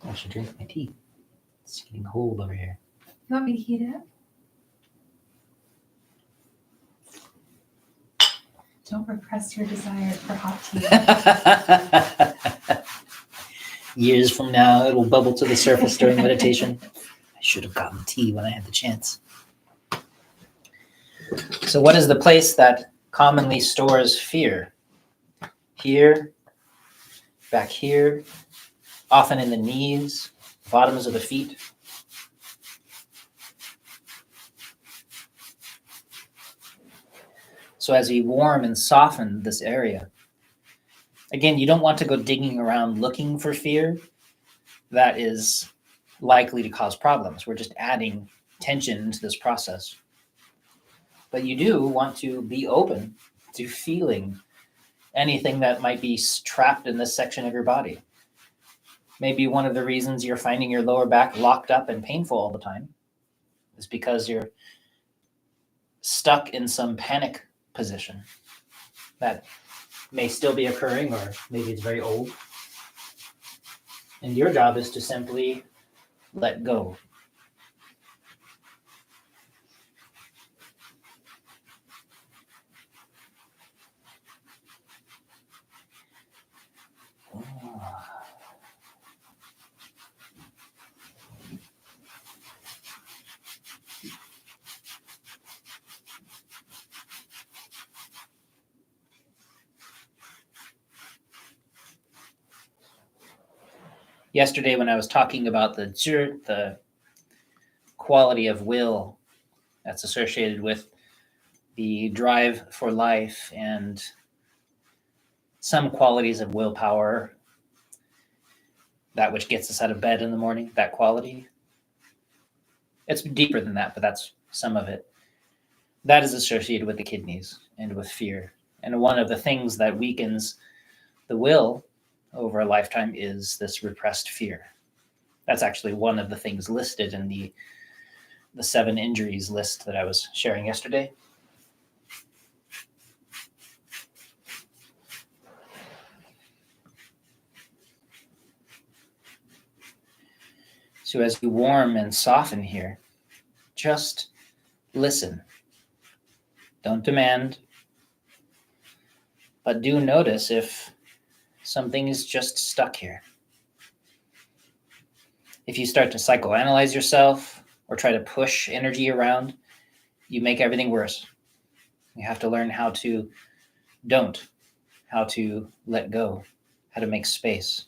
I should drink my tea. It's getting cold over here. You want me to heat it up? Don't repress your desire for hot tea. Years from now, it will bubble to the surface during meditation. I should have gotten tea when I had the chance. So what is the place that commonly stores fear? Here, back here, often in the knees, bottoms of the feet. So as we warm and soften this area, again, you don't want to go digging around looking for fear. That is likely to cause problems. We're just adding tension to this process. But you do want to be open to feeling anything that might be trapped in this section of your body. Maybe one of the reasons you're finding your lower back locked up and painful all the time is because you're stuck in some panic position that may still be occurring, or maybe it's very old. And your job is to simply let go. Yesterday, when I was talking about the quality of will that's associated with the drive for life and some qualities of willpower, that which gets us out of bed in the morning, that quality, it's deeper than that, but that's some of it. That is associated with the kidneys and with fear. And one of the things that weakens the will over a lifetime is this repressed fear. That's actually one of the things listed in the 7 injuries list that I was sharing yesterday. So as you warm and soften here, just listen. Don't demand, but do notice if something is just stuck here. If you start to psychoanalyze yourself or try to push energy around, you make everything worse. You have to learn how to how to let go, how to make space.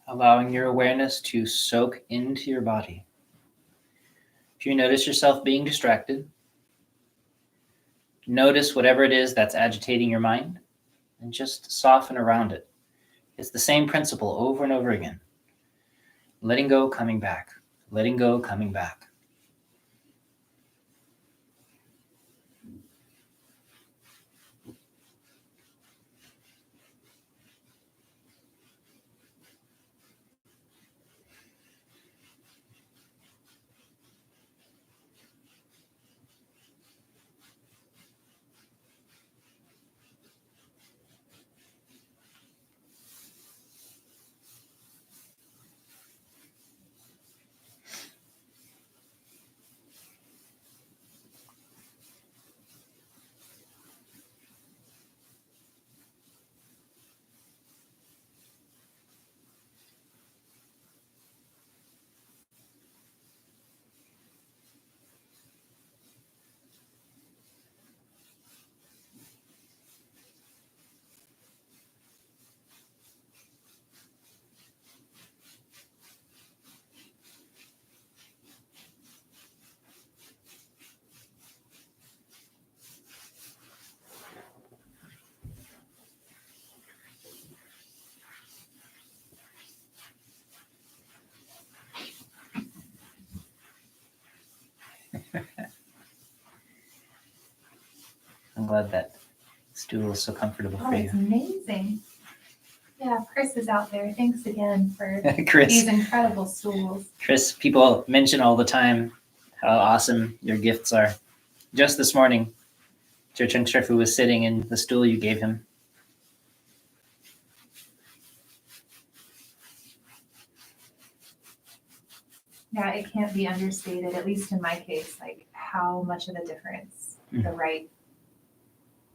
Allowing your awareness to soak into your body. If you notice yourself being distracted, Notice whatever it is that's agitating your mind and just soften around it. It's the same principle over and over again. Letting go, coming back. Letting go, coming back. I'm glad that stool is so comfortable for you. It's amazing. Yeah, Chris is out there. Thanks again for Chris, these incredible stools. Chris, people mention all the time how awesome your gifts are. Just this morning, ZhiCheng Steffi was sitting in the stool you gave him. Yeah, it can't be understated, at least in my case, like how much of a difference the right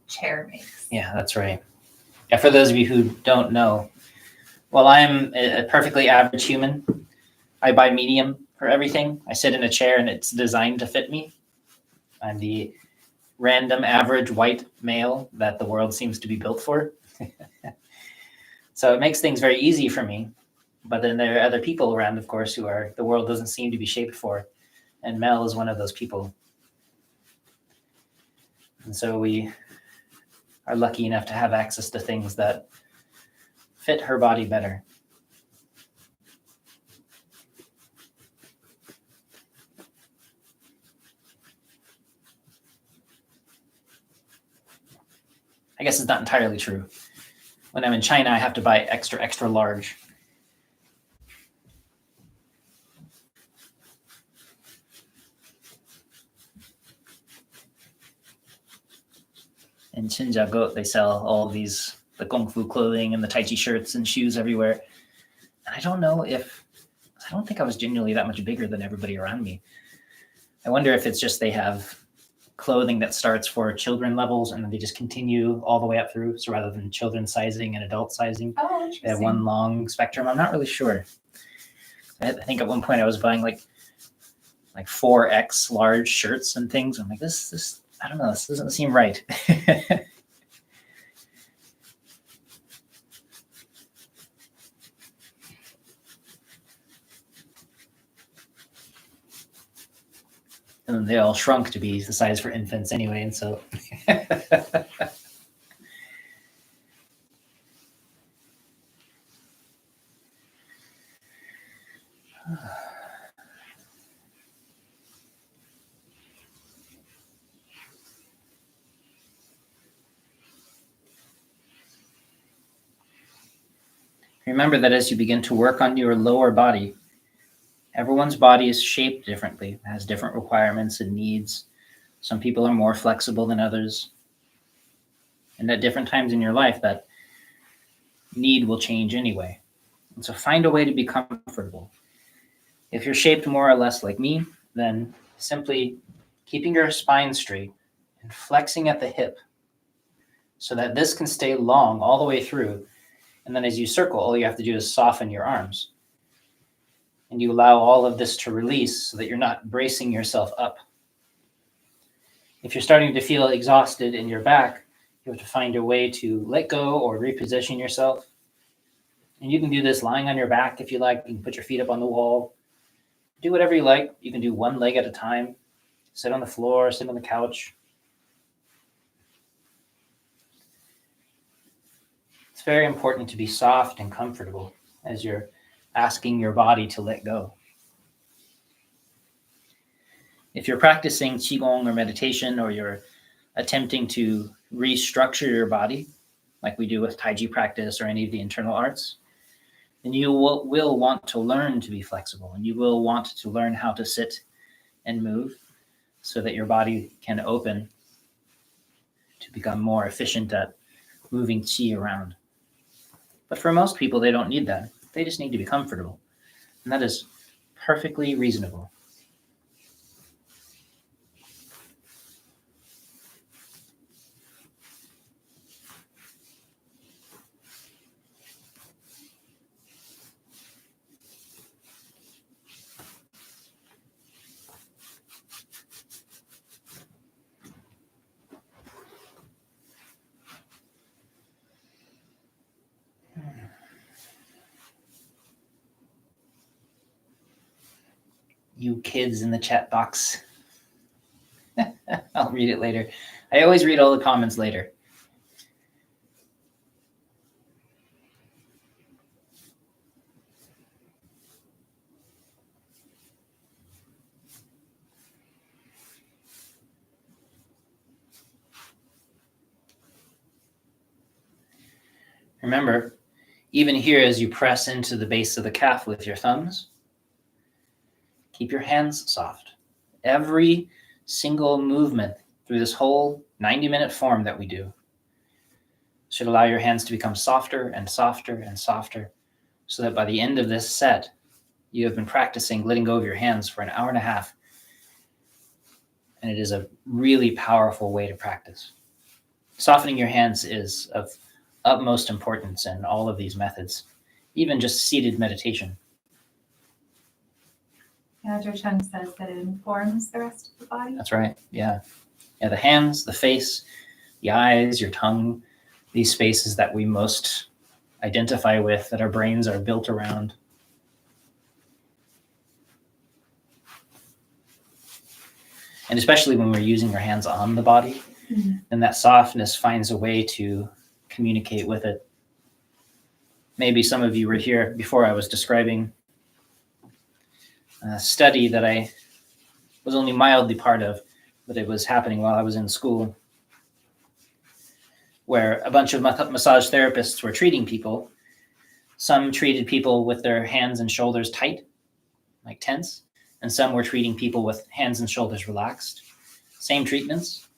chair makes. Yeah, that's right. Yeah, for those of you who don't know, well, I'm a perfectly average human. I buy medium for everything. I sit in a chair and it's designed to fit me. I'm the random average white male that the world seems to be built for. So it makes things very easy for me. But then there are other people around, of course, who are the world doesn't seem to be shaped for. And Mel is one of those people. And so we are lucky enough to have access to things that fit her body better. I guess it's not entirely true. When I'm in China, I have to buy extra, extra large. In Xinjiang, they sell all of these, the Kung Fu clothing and the Tai Chi shirts and shoes everywhere. And I don't think I was genuinely that much bigger than everybody around me. I wonder if it's just they have clothing that starts for children levels and then they just continue all the way up through. So rather than children sizing and adult sizing, they have one long spectrum. I'm not really sure. I think at one point I was buying like 4X large shirts and things. I'm like, this I don't know, this doesn't seem right. And they all shrunk to be the size for infants anyway, and so remember that as you begin to work on your lower body, everyone's body is shaped differently, has different requirements and needs. Some people are more flexible than others. And at different times in your life, that need will change anyway. And so find a way to be comfortable. If you're shaped more or less like me, then simply keeping your spine straight and flexing at the hip so that this can stay long all the way through. And then as you circle, all you have to do is soften your arms. And you allow all of this to release so that you're not bracing yourself up. If you're starting to feel exhausted in your back, you have to find a way to let go or reposition yourself. And you can do this lying on your back if you like. You can put your feet up on the wall. Do whatever you like. You can do one leg at a time. Sit on the floor, sit on the couch. It's very important to be soft and comfortable as you're asking your body to let go. If you're practicing Qigong or meditation, or you're attempting to restructure your body, like we do with Tai Chi practice or any of the internal arts, then you will want to learn to be flexible, and you will want to learn how to sit and move so that your body can open to become more efficient at moving qi around. But for most people, they don't need that. They just need to be comfortable. And that is perfectly reasonable. You kids in the chat box. I'll read it later. I always read all the comments later. Remember, even here as you press into the base of the calf with your thumbs, keep your hands soft. Every single movement through this whole 90-minute form that we do should allow your hands to become softer and softer and softer, so that by the end of this set, you have been practicing letting go of your hands for an hour and a half. And it is a really powerful way to practice. Softening your hands is of utmost importance in all of these methods, even just seated meditation. Yeah, ZhiCheng says that it informs the rest of the body. That's right. Yeah. Yeah, the hands, the face, the eyes, your tongue, these spaces that we most identify with, that our brains are built around. And especially when we're using our hands on the body, then that softness finds a way to communicate with it. Maybe some of you were here before I was describing a study that I was only mildly part of, but it was happening while I was in school, where a bunch of massage therapists were treating people. Some treated people with their hands and shoulders tight, like tense, and some were treating people with hands and shoulders relaxed. Same treatments,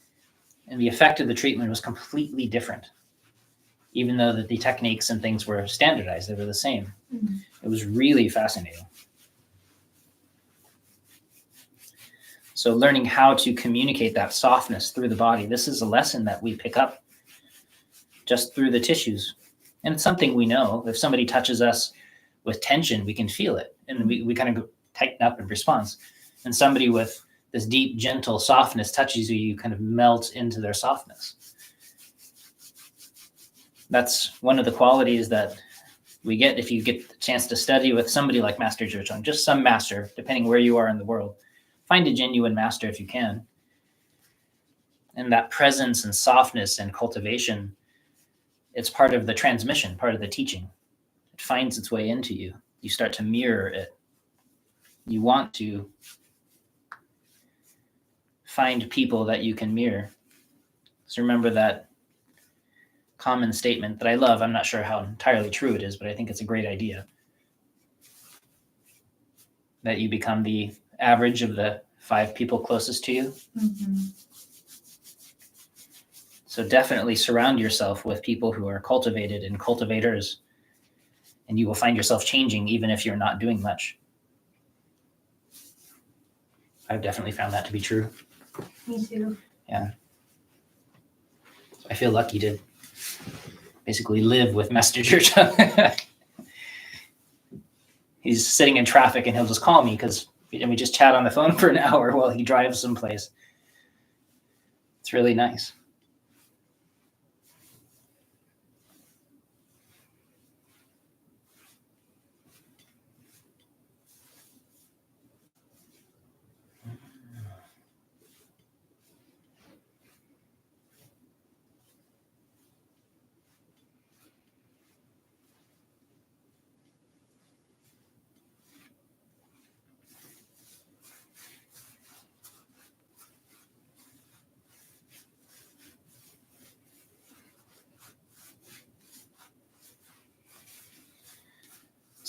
and the effect of the treatment was completely different. Even though the techniques and things were standardized, they were the same. It was really fascinating. So learning how to communicate that softness through the body, this is a lesson that we pick up just through the tissues. And it's something we know. If somebody touches us with tension, we can feel it. And we kind of tighten up in response. And somebody with this deep, gentle softness touches you, you kind of melt into their softness. That's one of the qualities that we get if you get the chance to study with somebody like Master ZhiCheng, just some master, depending where you are in the world. Find a genuine master if you can. And that presence and softness and cultivation, it's part of the transmission, part of the teaching. It finds its way into you. You start to mirror it. You want to find people that you can mirror. So remember that common statement that I love. I'm not sure how entirely true it is, but I think it's a great idea. That you become the average of the 5 people closest to you. So definitely surround yourself with people who are cultivated and cultivators, and you will find yourself changing even if you're not doing much. I've definitely found that to be true. Me too. Yeah. I feel lucky to basically live with Master ZhiCheng. He's sitting in traffic and he'll just call me and we just chat on the phone for an hour while he drives someplace. It's really nice.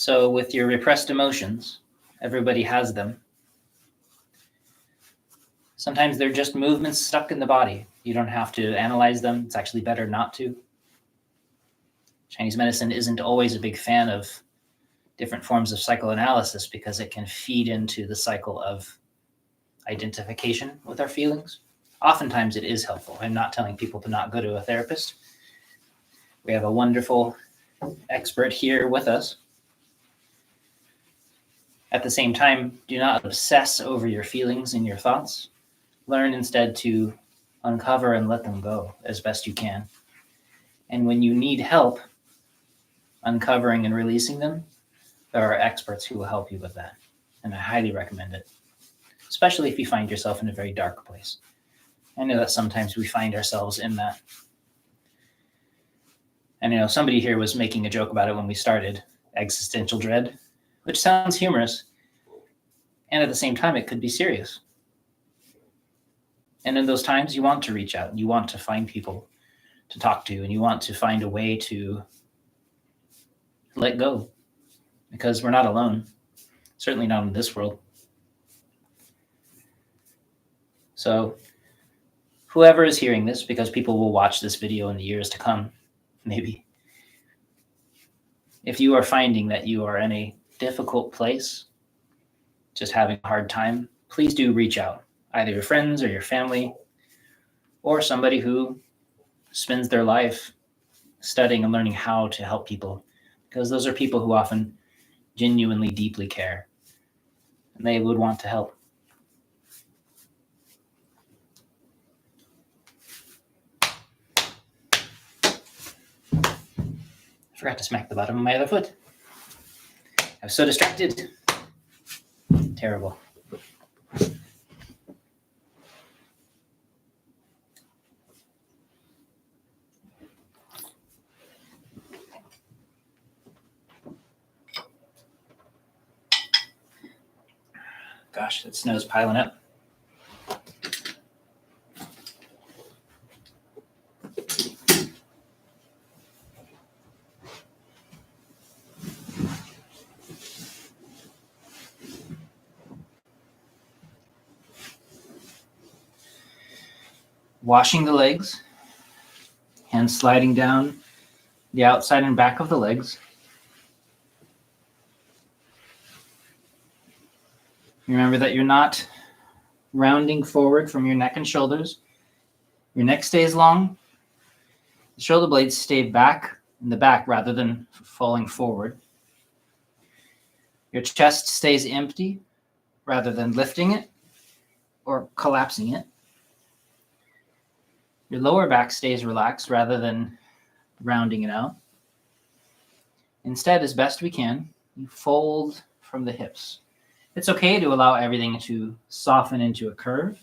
So with your repressed emotions, everybody has them. Sometimes they're just movements stuck in the body. You don't have to analyze them. It's actually better not to. Chinese medicine isn't always a big fan of different forms of psychoanalysis because it can feed into the cycle of identification with our feelings. Oftentimes it is helpful. I'm not telling people to not go to a therapist. We have a wonderful expert here with us. At the same time, do not obsess over your feelings and your thoughts. Learn instead to uncover and let them go as best you can. And when you need help uncovering and releasing them, there are experts who will help you with that. And I highly recommend it, especially if you find yourself in a very dark place. I know that sometimes we find ourselves in that. And somebody here was making a joke about it when we started, existential dread, which sounds humorous. And at the same time, it could be serious. And in those times, you want to reach out, and you want to find people to talk to, and you want to find a way to let go, because we're not alone, certainly not in this world. So whoever is hearing this, because people will watch this video in the years to come, maybe, if you are finding that you are in a difficult place, just having a hard time, please do reach out, either your friends or your family, or somebody who spends their life studying and learning how to help people, because those are people who often genuinely deeply care, and they would want to help. I forgot to smack the bottom of my other foot. I was so distracted. Terrible. Gosh, that snow's piling up. Washing the legs, hands sliding down the outside and back of the legs. Remember that you're not rounding forward from your neck and shoulders. Your neck stays long. The shoulder blades stay back in the back rather than falling forward. Your chest stays empty rather than lifting it or collapsing it. Your lower back stays relaxed rather than rounding it out. Instead, as best we can, you fold from the hips. It's okay to allow everything to soften into a curve,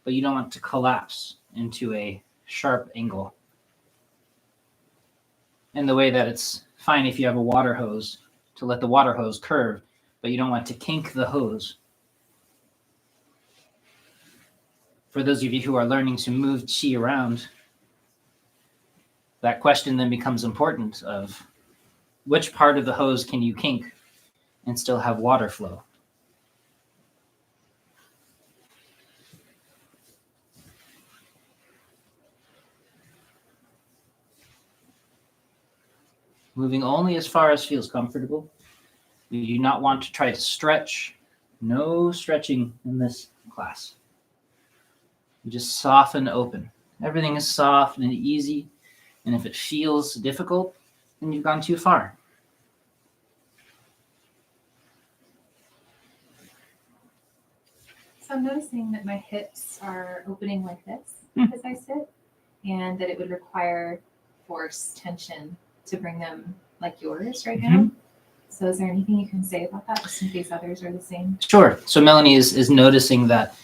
but you don't want to collapse into a sharp angle. In the way that it's fine if you have a water hose to let the water hose curve, but you don't want to kink the hose. For those of you who are learning to move chi around, that question then becomes important of which part of the hose can you kink and still have water flow. Moving only as far as feels comfortable. You do not want to try to stretch. No stretching in this class. You just soften open. Everything is soft and easy. And if it feels difficult, then you've gone too far. So I'm noticing that my hips are opening like this as I sit, and that it would require force, tension to bring them like yours right now. So is there anything you can say about that, just in case others are the same? Sure. So Melanie is noticing that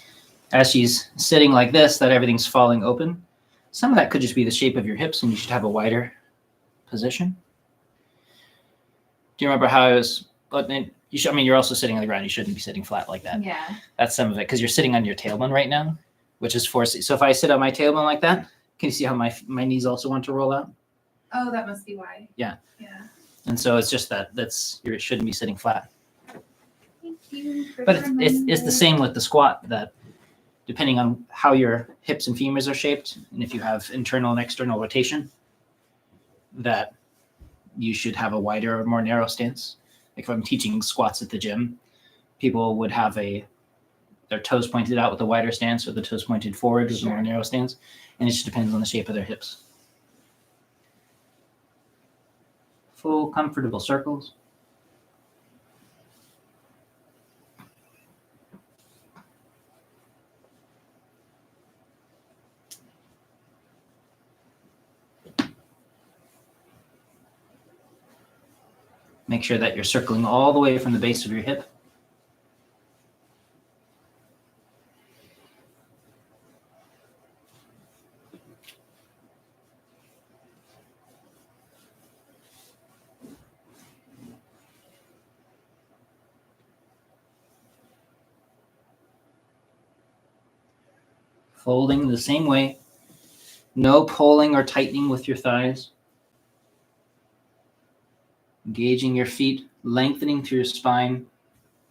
as she's sitting like this, that everything's falling open. Some of that could just be the shape of your hips, and you should have a wider position. Do you remember how I was? You're also sitting on the ground. You shouldn't be sitting flat like that. Yeah. That's some of it, because you're sitting on your tailbone right now, which is forcing. So if I sit on my tailbone like that, can you see how my knees also want to roll out? Oh, that must be why. Yeah. Yeah. And so it's just it shouldn't be sitting flat. Thank you for But the it's the same with the squat, that depending on how your hips and femurs are shaped, and if you have internal and external rotation, that you should have a wider or more narrow stance. Like if I'm teaching squats at the gym, people would have their toes pointed out with a wider stance, or the toes pointed forward with a more narrow stance. And it just depends on the shape of their hips. Full comfortable circles. Make sure that you're circling all the way from the base of your hip. Folding the same way. No pulling or tightening with your thighs. Engaging your feet, lengthening through your spine,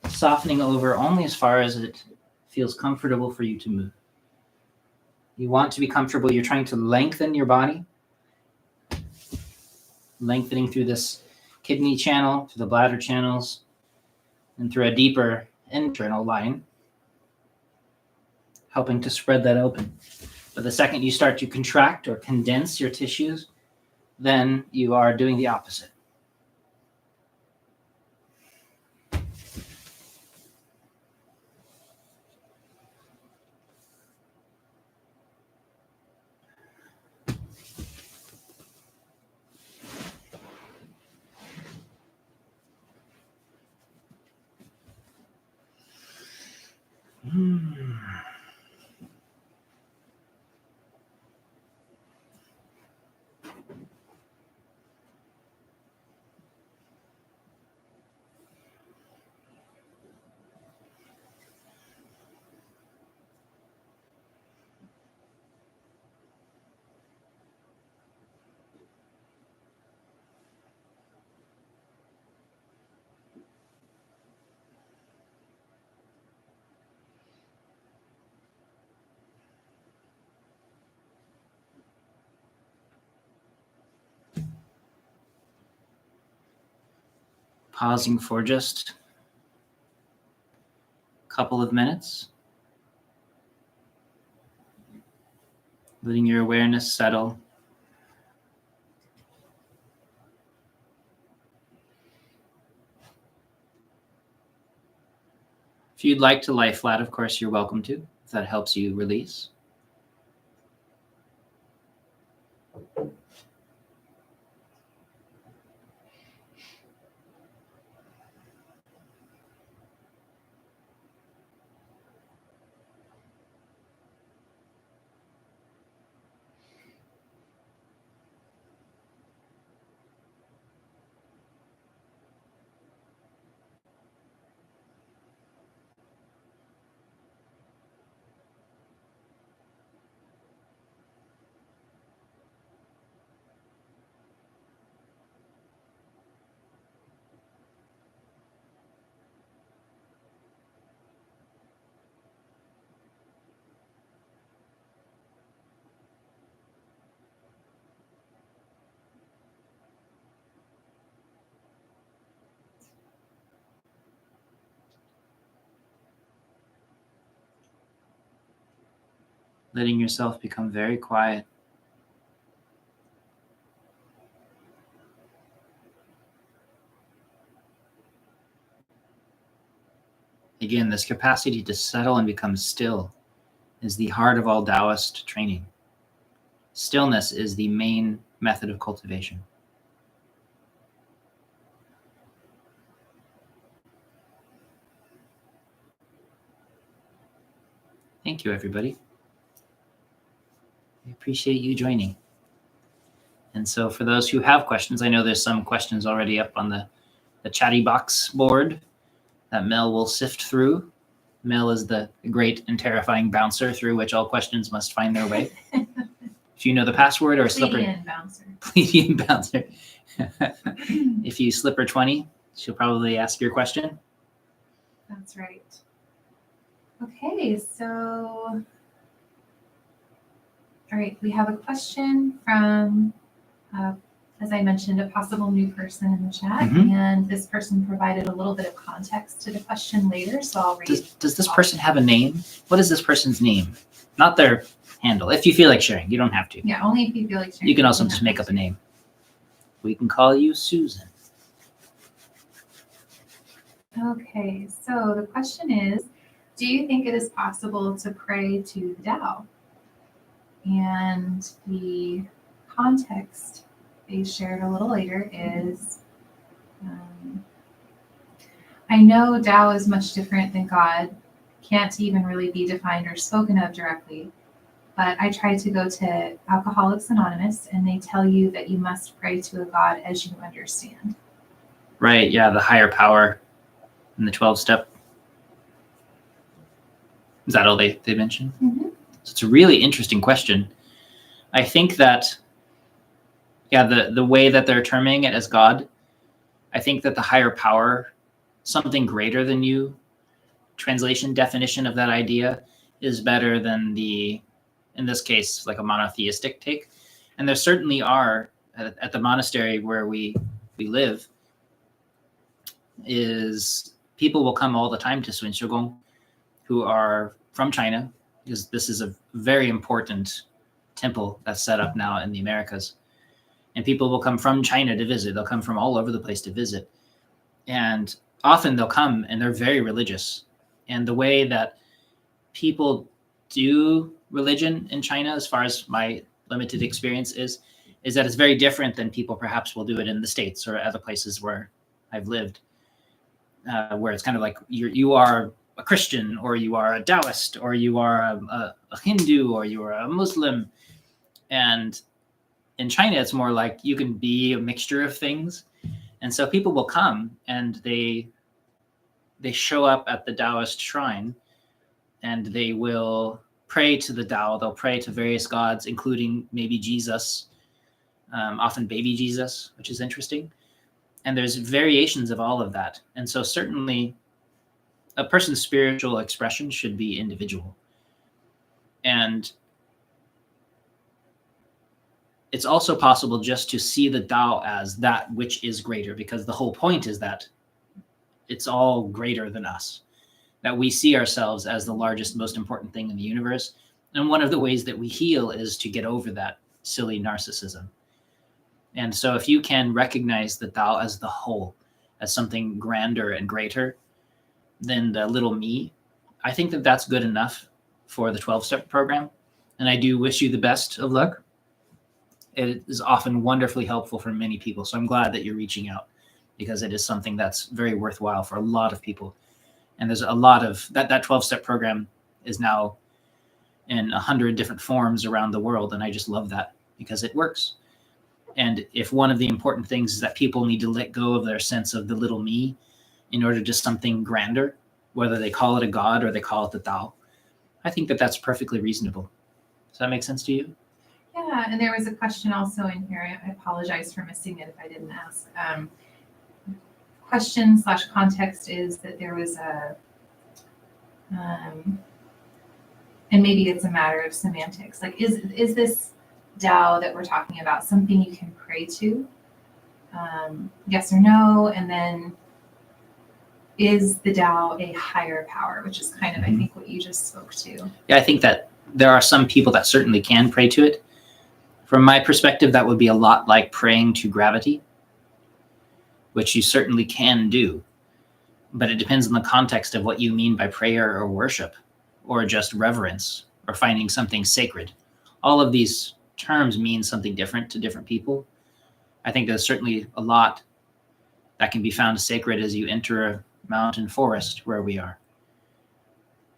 softening over only as far as it feels comfortable for you to move. You want to be comfortable. You're trying to lengthen your body, lengthening through this kidney channel, through the bladder channels, and through a deeper internal line, helping to spread that open. But the second you start to contract or condense your tissues, then you are doing the opposite. Pausing for just a couple of minutes. Letting your awareness settle. If you'd like to lie flat, of course, you're welcome to, if that helps you release. Letting yourself become very quiet. Again, this capacity to settle and become still is the heart of all Taoist training. Stillness is the main method of cultivation. Thank you, everybody. I appreciate you joining. And so for those who have questions, I know there's some questions already up on the chatty box board that Mel will sift through. Mel is the great and terrifying bouncer through which all questions must find their way. If you know the password or slippery. Pledian bouncer. Pledian bouncer. If you slip her 20, she'll probably ask your question. That's right. Okay, so, all right, we have a question from, as I mentioned, a possible new person in the chat, and this person provided a little bit of context to the question later, so I'll read. Does this person have a name? What is this person's name? Not their handle. If you feel like sharing, you don't have to. Yeah, only if you feel like sharing. You can also just make up a name. We can call you Susan. Okay, so the question is, do you think it is possible to pray to the Tao? And the context they shared a little later is, I know Tao is much different than God, can't even really be defined or spoken of directly, but I tried to go to Alcoholics Anonymous and they tell you that you must pray to a God as you understand. Right, yeah, the higher power in the 12-step. Is that all they mentioned? Mm-hmm. So it's a really interesting question. I think that, yeah, the way that they're terming it as God, I think that the higher power, something greater than you, translation definition of that idea is better than the, in this case, like a monotheistic take. And there certainly are, at the monastery where we live, is people will come all the time to Sun Qigong who are from China, because this is a very important temple that's set up now in the Americas. And people will come from China to visit. They'll come from all over the place to visit. And often they'll come and they're very religious. And the way that people do religion in China, as far as my limited experience is that it's very different than people perhaps will do it in the States or other places where I've lived, where it's kind of like you are a Christian, or you are a Daoist, or you are a Hindu, or you are a Muslim. And in China, it's more like you can be a mixture of things. And so people will come and they show up at the Daoist shrine and they will pray to the Tao. They'll pray to various gods, including maybe Jesus, often baby Jesus, which is interesting. And there's variations of all of that. And so certainly a person's spiritual expression should be individual. And it's also possible just to see the Tao as that which is greater, because the whole point is that it's all greater than us, that we see ourselves as the largest, most important thing in the universe. And one of the ways that we heal is to get over that silly narcissism. And so if you can recognize the Tao as the whole, as something grander and greater than the little me, I think that that's good enough for the 12-step program. And I do wish you the best of luck. It is often wonderfully helpful for many people. So I'm glad that you're reaching out, because it is something that's very worthwhile for a lot of people. And there's a lot of that 12-step program is now in 100 different forms around the world. And I just love that because it works. And if one of the important things is that people need to let go of their sense of the little me in order to something grander, whether they call it a god or they call it the Tao, I think that that's perfectly reasonable. Does that make sense to you? Yeah, and there was a question also in here. I apologize for missing it if I didn't ask. Question/context is that there was a, and maybe it's a matter of semantics. Like, is this Tao that we're talking about something you can pray to? Yes or no? And then, is the Tao a higher power, which is kind of, I think, what you just spoke to. Yeah, I think that there are some people that certainly can pray to it. From my perspective, that would be a lot like praying to gravity, which you certainly can do. But it depends on the context of what you mean by prayer or worship, or just reverence, or finding something sacred. All of these terms mean something different to different people. I think there's certainly a lot that can be found sacred as you enter a mountain forest where we are.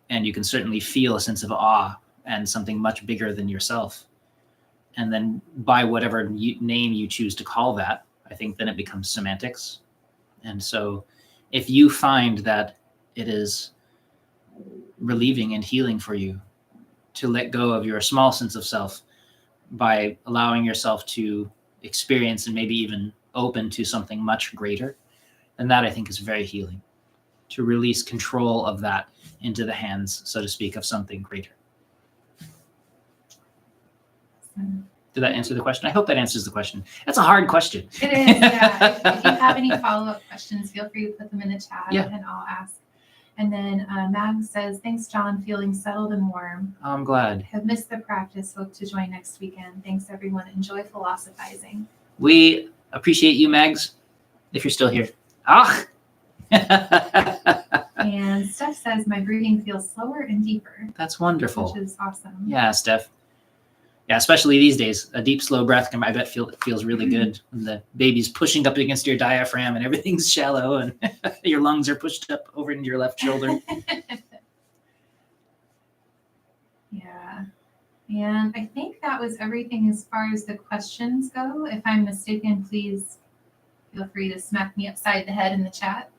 And you can certainly feel a sense of awe and something much bigger than yourself. And then by whatever name you choose to call that, I think then it becomes semantics. And so if you find that it is relieving and healing for you to let go of your small sense of self by allowing yourself to experience and maybe even open to something much greater, then that I think is very healing. To release control of that into the hands, so to speak, of something greater. Did that answer the question? I hope that answers the question. That's a hard question. It is, yeah. If you have any follow-up questions, feel free to put them in the chat and I'll ask. And then Mag says, thanks, John. Feeling settled and warm. I'm glad. Have missed the practice. Hope to join next weekend. Thanks, everyone. Enjoy philosophizing. We appreciate you, Mags, if you're still here. Ah! And Steph says, my breathing feels slower and deeper. That's wonderful. Which is awesome. Yeah, Steph. Yeah, especially these days, a deep, slow breath I bet feels really good when the baby's pushing up against your diaphragm and everything's shallow and your lungs are pushed up over into your left shoulder. Yeah. And I think that was everything as far as the questions go. If I'm mistaken, please feel free to smack me upside the head in the chat.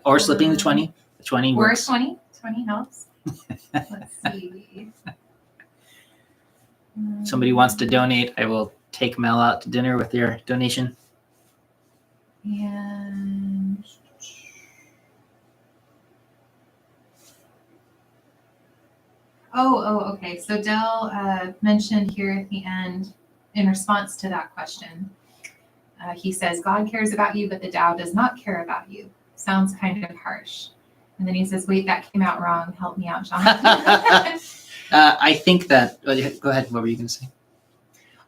Or slipping the 20. The 20 works. Or 20. 20 helps. Let's see. Somebody wants to donate, I will take Mel out to dinner with your donation. And okay. So Del mentioned here at the end, in response to that question, he says, God cares about you, but the Tao does not care about you. Sounds kind of harsh. And then he says, wait, that came out wrong. Help me out, John. I think that, go ahead, what were you going to say?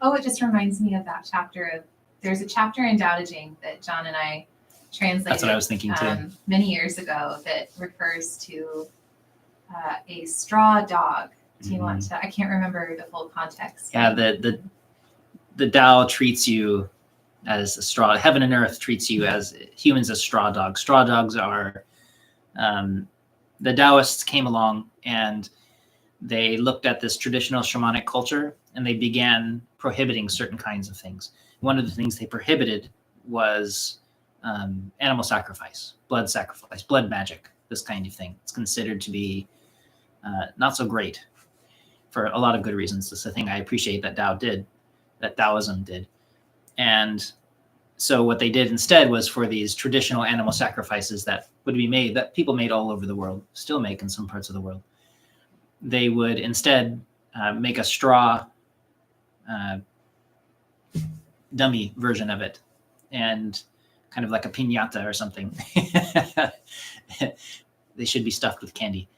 Oh, it just reminds me of that chapter there's a chapter in Tao Te Ching that John and I translated. That's what I was thinking too. Many years ago that refers to a straw dog. Do you want to, I can't remember the full context. Yeah, the Tao treats you as a straw, heaven and earth treats you as humans as straw dogs. Straw dogs are, the Daoists came along and they looked at this traditional shamanic culture and they began prohibiting certain kinds of things. One of the things they prohibited was animal sacrifice, blood magic, this kind of thing. It's considered to be not so great for a lot of good reasons. It's the thing I appreciate that Taoism did. And so what they did instead was for these traditional animal sacrifices that would be made, that people made all over the world, still make in some parts of the world, they would instead make a straw dummy version of it, and kind of like a piñata or something. They should be stuffed with candy.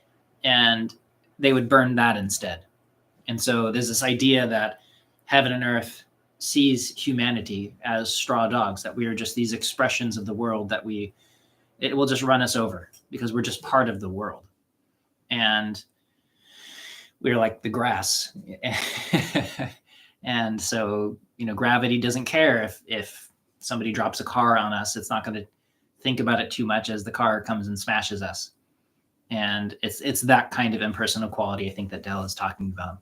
And they would burn that instead. And so there's this idea that heaven and earth sees humanity as straw dogs, that we are just these expressions of the world, that it will just run us over because we're just part of the world. And we're like the grass. And so, gravity doesn't care if somebody drops a car on us. It's not going to think about it too much as the car comes and smashes us. And it's that kind of impersonal quality, I think, that Del is talking about.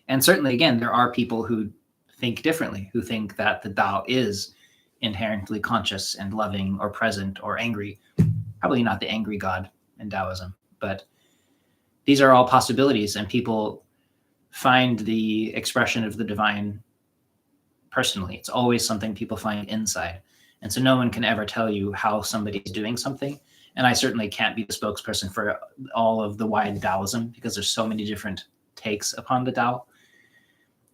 And certainly, again, there are people who think differently, who think that the Tao is inherently conscious and loving or present or angry. Probably not the angry God in Taoism, but these are all possibilities, and people find the expression of the divine personally. It's always something people find inside. And so no one can ever tell you how somebody's doing something. And I certainly can't be the spokesperson for all of the wide Taoism, because there's so many different takes upon the Tao.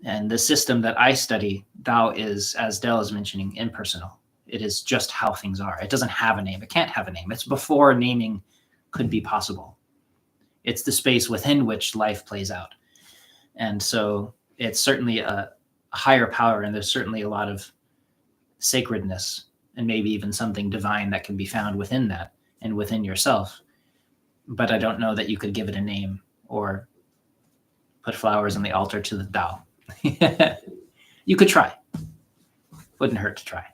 And the system that I study, Tao is, as Del is mentioning, impersonal. It is just how things are. It doesn't have a name. It can't have a name. It's before naming could be possible. It's the space within which life plays out. And so it's certainly a higher power, and there's certainly a lot of sacredness and maybe even something divine that can be found within that and within yourself. But I don't know that you could give it a name or put flowers on the altar to the Tao. You could try. Wouldn't hurt to try.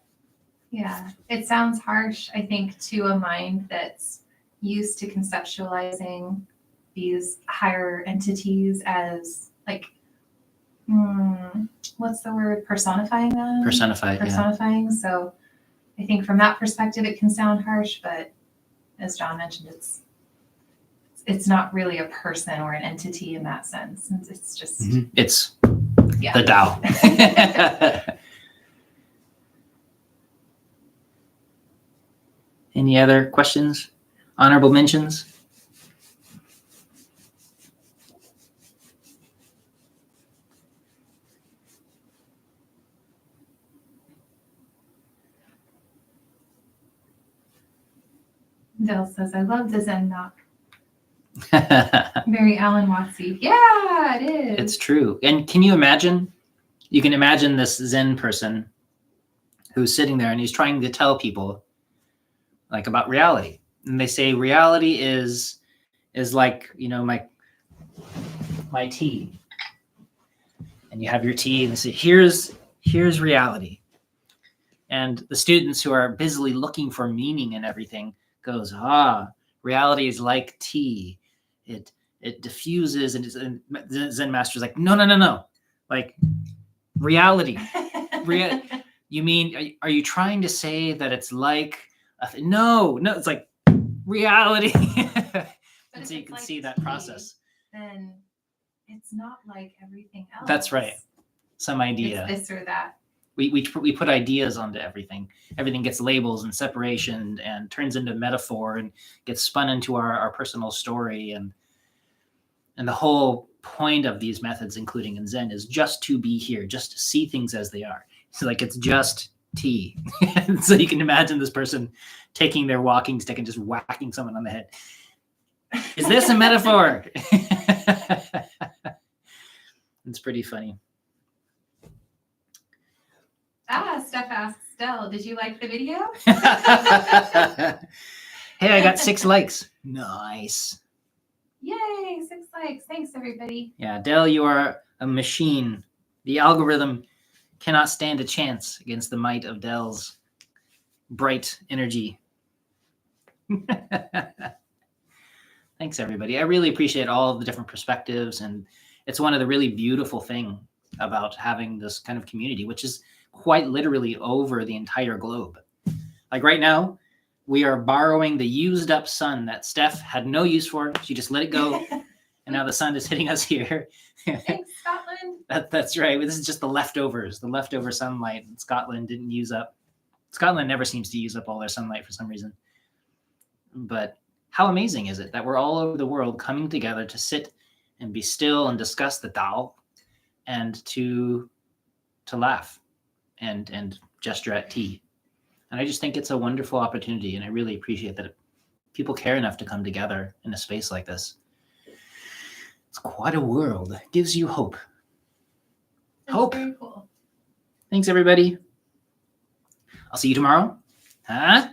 Yeah, it sounds harsh, I think, to a mind that's used to conceptualizing these higher entities as like, what's the word? Personifying them? Personifying. Yeah. So I think from that perspective, it can sound harsh, but as John mentioned, it's not really a person or an entity in that sense. It's just, it's the Tao. Any other questions? Honorable mentions? Dale says, I love the Zen knock. Mary Ellen Watsy. Yeah, it is. It's true. And can you imagine? You can imagine this Zen person who's sitting there and he's trying to tell people like about reality. And they say reality is like, you know, my tea. And you have your tea and they say, here's reality. And the students who are busily looking for meaning in everything goes, reality is like tea. It diffuses, and the Zen master's like, no. Like reality. You mean, are you trying to say that it's like, no, it's like reality. And so you can see that process. Then it's not like everything else. That's right. Some idea. It's this or that. We put ideas onto everything. Everything gets labels and separation and turns into metaphor and gets spun into our personal story. And the whole point of these methods, including in Zen, is just to be here, just to see things as they are. So like it's just tea. And so you can imagine this person taking their walking stick and just whacking someone on the head. Is this a metaphor? It's pretty funny. Steph asks, Del, did you like the video? Hey, I got 6 likes. Nice. Yay, 6 likes. Thanks, everybody. Yeah, Del, you are a machine. The algorithm cannot stand a chance against the might of Del's bright energy. Thanks, everybody. I really appreciate all of the different perspectives. And it's one of the really beautiful things about having this kind of community, which is quite literally over the entire globe. Like right now, we are borrowing the used up sun that Steph had no use for. She just let it go. And now the sun is hitting us here. Thanks, Scotland. That's right. This is just the leftovers, the leftover sunlight Scotland didn't use up. Scotland never seems to use up all their sunlight for some reason. But how amazing is it that we're all over the world coming together to sit and be still and discuss the Tao and to laugh and gesture at tea. And I just think it's a wonderful opportunity, and I really appreciate that people care enough to come together in a space like this. It's quite a world. It gives you hope. That's Hope. very cool. Thanks, everybody. I'll see you tomorrow. Huh?